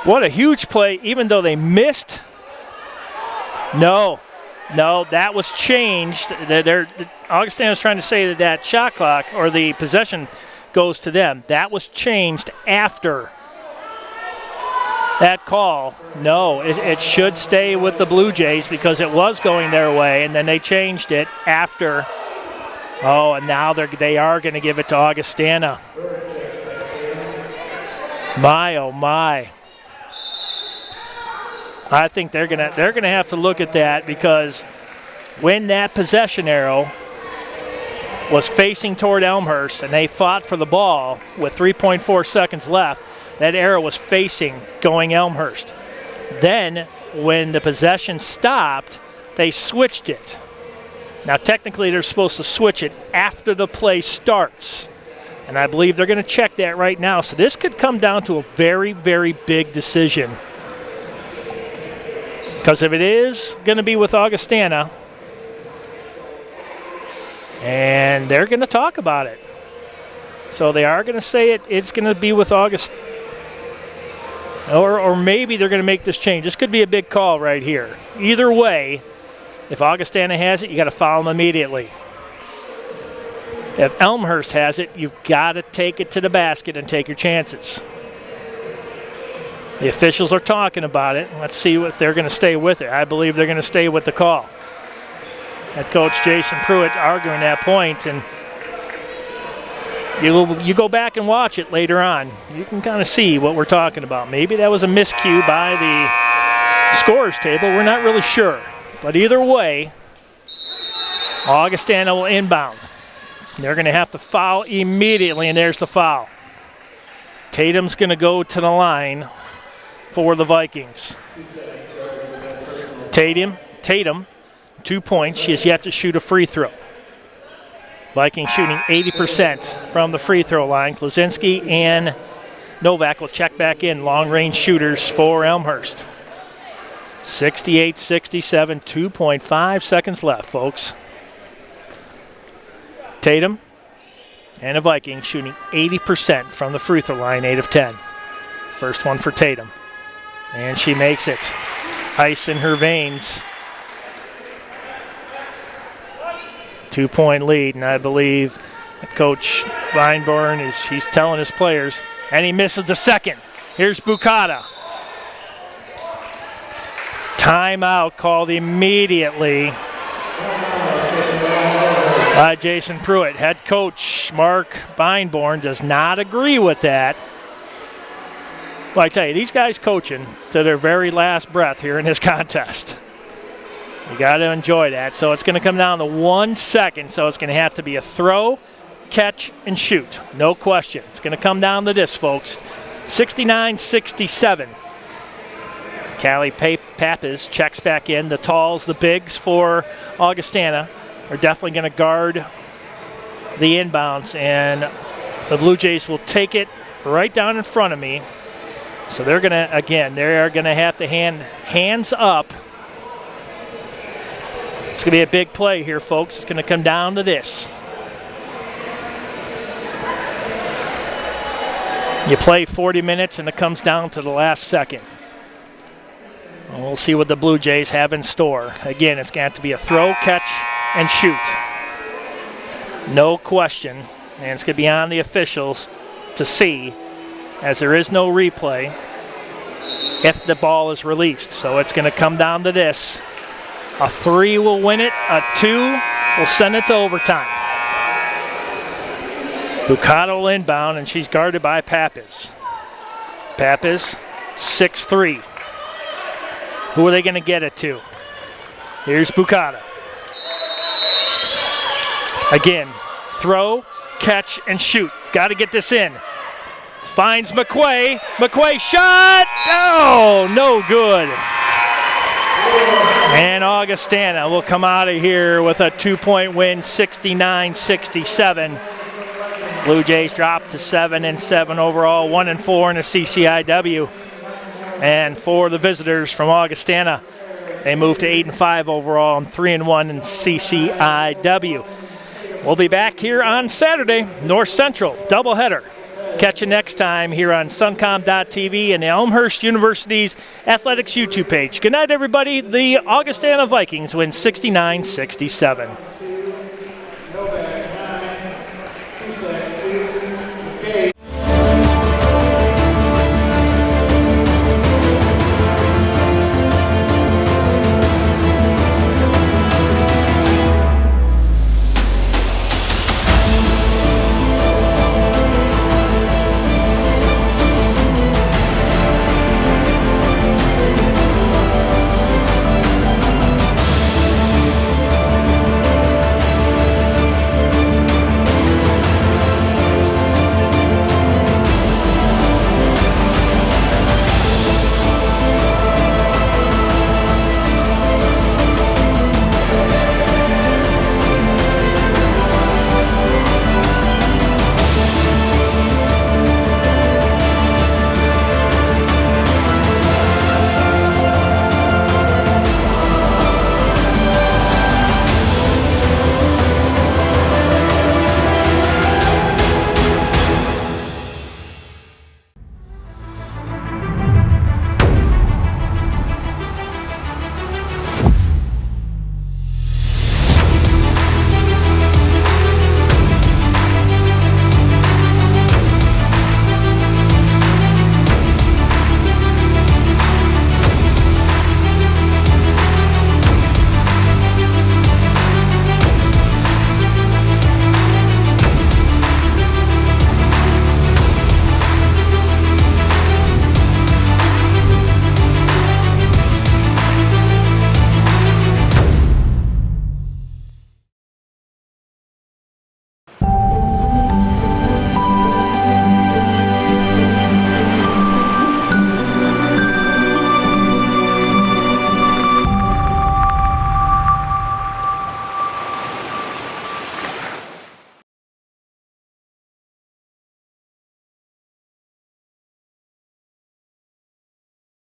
What a huge play, even though they missed. No, that was changed. Augustana's trying to say that shot clock or the possession goes to them. That was changed after that call. No, it should stay with the Blue Jays because it was going their way, and then they changed it after. Oh, and now they are going to give it to Augustana. My, oh my. I think they're gonna have to look at that, because when that possession arrow was facing toward Elmhurst and they fought for the ball with 3.4 seconds left, that arrow was facing going Elmhurst. Then when the possession stopped, they switched it. Now technically they're supposed to switch it after the play starts, and I believe they're going to check that right now. So this could come down to a very, very big decision. Because if it is going to be with Augustana, and they're going to talk about it. So they are going to say it's going to be with Augustana. Or maybe they're going to make this change. This could be a big call right here. Either way, if Augustana has it, you got to foul them immediately. If Elmhurst has it, you've got to take it to the basket and take your chances. The officials are talking about it. Let's see if they're going to stay with it. I believe they're going to stay with the call. Head coach Jason Pruitt arguing that point, and you go back and watch it later on. You can kind of see what we're talking about. Maybe that was a miscue by the scorer's table. We're not really sure. But either way, Augustana will inbound. They're going to have to foul immediately, and there's the foul. Tatum's going to go to the line for the Vikings. Tatum, 2 points. She has yet to shoot a free throw. Vikings shooting 80% from the free throw line. Klaczynski and Novak will check back in, long-range shooters for Elmhurst. 68-67, 2.5 seconds left, folks. Tatum and the Vikings shooting 80% from the free throw line, 8 of 10. First one for Tatum. And she makes it. Ice in her veins. 2-point lead, and I believe Coach Weinborn he's telling his players, and he misses the second. Here's Bukata. Timeout called immediately by Jason Pruitt. Head coach Mark Weinborn does not agree with that. Well, I tell you, these guys coaching to their very last breath here in this contest. You got to enjoy that. So it's going to come down to 1 second. So it's going to have to be a throw, catch, and shoot. No question. It's going to come down to this, folks. 69-67. Callie Pappas checks back in. The talls, the bigs for Augustana are definitely going to guard the inbounds. And the Blue Jays will take it right down in front of me. So they're going to, again, they are going to have to hands up. It's going to be a big play here, folks. It's going to come down to this. You play 40 minutes, and it comes down to the last second. And we'll see what the Blue Jays have in store. Again, it's going to have to be a throw, catch, and shoot. No question. And it's going to be on the officials to see, as there is no replay, if the ball is released. So it's going to come down to this. A 3 will win it. A 2 will send it to overtime. Bucata will inbound, and she's guarded by Pappas. Pappas, 6'3". Who are they going to get it to? Here's Bucata. Again, throw, catch, and shoot. Got to get this in. Finds McQuay. McQuay shot! Oh, no good. And Augustana will come out of here with a 2-point win, 69-67. Blue Jays drop to 7-7 overall, 1-4 in the CCIW. And for the visitors from Augustana, they move to 8-5 overall and 3-1 in CCIW. We'll be back here on Saturday, North Central, doubleheader. Catch you next time here on suncom.tv and the Elmhurst University's athletics YouTube page. Good night, everybody. The Augustana Vikings win 69-67.